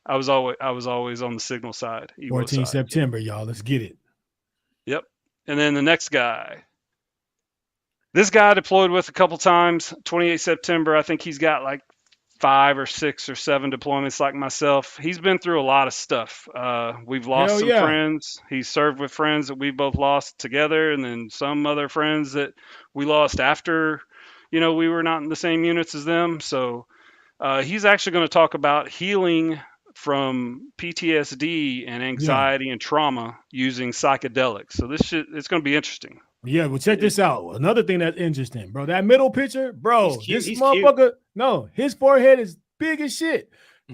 S4: I was always on the signal side.
S3: 14 September, y'all. Let's get it.
S4: Yep. And then the next guy. This guy I deployed with a couple times. 28 September. I think he's got like 5 or 6 or 7 deployments like myself. He's been through a lot of stuff. We've lost some friends. He's served with friends that we both lost together, and then some other friends that we lost after, we were not in the same units as them. So he's actually going to talk about healing from PTSD and anxiety and trauma using psychedelics. So it's going to be interesting.
S3: Yeah, well, check this out. Another thing that's interesting, bro. That middle picture, bro. This motherfucker, no, his forehead is big as shit.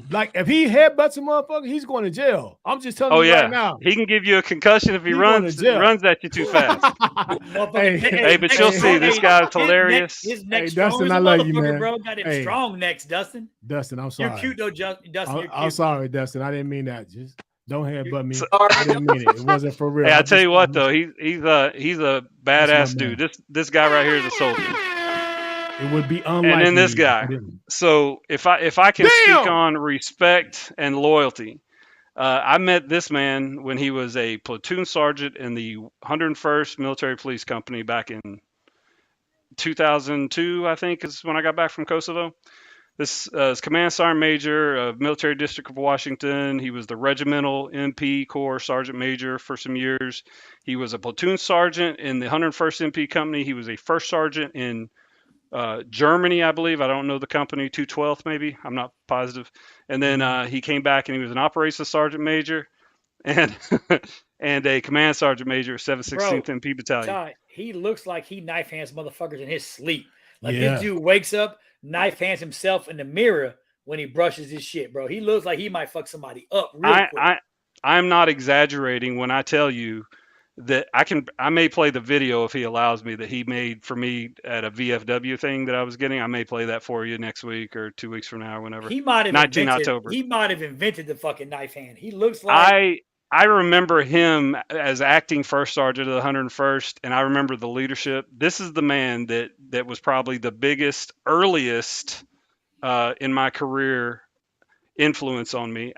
S3: Like, if he headbutts a motherfucker, he's going to jail. I'm just telling you right now.
S4: He can give you a concussion if he runs at you too fast. Hey, but you'll see. This guy's hilarious.
S2: His neck's
S3: Dustin, I love you, man.
S2: Bro, got him strong necks, Dustin.
S3: Dustin, I'm sorry.
S2: You're cute though, Dustin.
S3: I'm sorry, Dustin. I didn't mean that. Just don't headbutt me. I didn't mean it. It wasn't for real.
S4: Hey, I tell you what though, he's a badass dude. This guy right here is a soldier.
S3: It would be unlikely.
S4: And then this guy. So if I can speak on respect and loyalty, I met this man when he was a platoon sergeant in the 101st Military Police Company back in 2002, I think, is when I got back from Kosovo. This is Command Sergeant Major of Military District of Washington. He was the Regimental MP Corps Sergeant Major for some years. He was a platoon sergeant in the 101st MP Company. He was a first sergeant in Germany, I believe. I don't know the company, 212th maybe. I'm not positive. And then he came back and he was an operations sergeant major and and a command sergeant major, 716th MP Battalion.
S2: Ty, he looks like he knife hands motherfuckers in his sleep. Like this dude wakes up, knife hands himself in the mirror when he brushes his shit, bro. He looks like he might fuck somebody up real quick.
S4: I'm not exaggerating when I tell you that I may play the video if he allows me that he made for me at a VFW thing that I was getting. I may play that for you next week or 2 weeks from now or whenever.
S2: He might have
S4: 19 October.
S2: He might have invented the fucking knife hand. He looks like
S4: I remember him as acting first sergeant of the 101st, and I remember the leadership. This is the man that was probably the biggest, earliest in my career influence on me.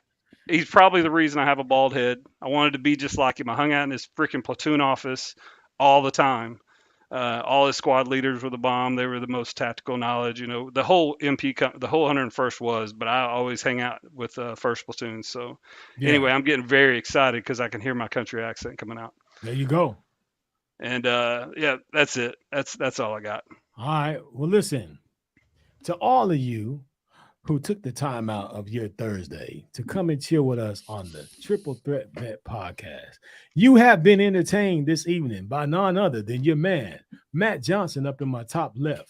S4: He's probably the reason I have a bald head. I wanted to be just like him. I hung out in his freaking platoon office all the time. All his squad leaders were the bomb. They were the most tactical knowledge. The whole MP, the whole 101st was, but I always hang out with first platoon. So anyway, I'm getting very excited because I can hear my country accent coming out.
S3: There you go.
S4: And that's it. That's all I got.
S3: All right. Well, listen, to all of you who took the time out of your Thursday to come and chill with us on the Triple Threat Vet Podcast. You have been entertained this evening by none other than your man, Matt Johnson, up in my top left,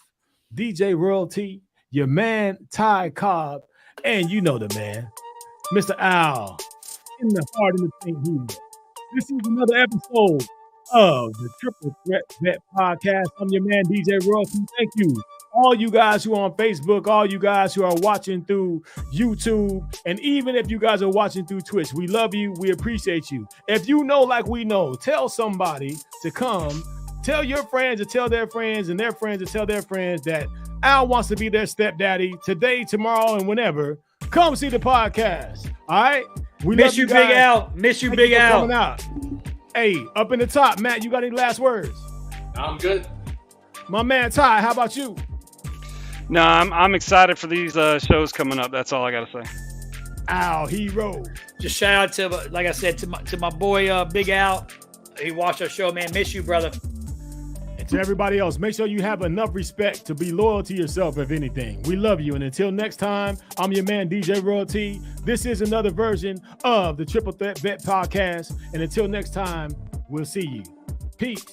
S3: DJ Royalty, your man, Ty Cobb, and you know the man, Mr. Al, in the heart of the thing. This is another episode of the Triple Threat Vet Podcast. I'm your man, DJ Royalty. Thank you. All you guys who are on Facebook, all you guys who are watching through YouTube, and even if you guys are watching through Twitch, we love you. We appreciate you. If you know like we know, tell somebody to come. Tell your friends to tell their friends and their friends to tell their friends that Al wants to be their stepdaddy today, tomorrow, and whenever. Come see the podcast. All right? We
S2: miss you, Big Al. Miss you, Big Al.
S3: Coming out. Hey, up in the top, Matt, you got any last words?
S8: I'm good.
S3: My man Ty, how about you?
S4: No, I'm excited for these shows coming up. That's all I got to say.
S3: Al Hero.
S2: Just shout out to, like I said, to my boy Big Al. He watched our show, man. Miss you, brother.
S3: And to everybody else, make sure you have enough respect to be loyal to yourself, if anything. We love you. And until next time, I'm your man, DJ Royalty. This is another version of the Triple Threat Vet Podcast. And until next time, we'll see you. Peace.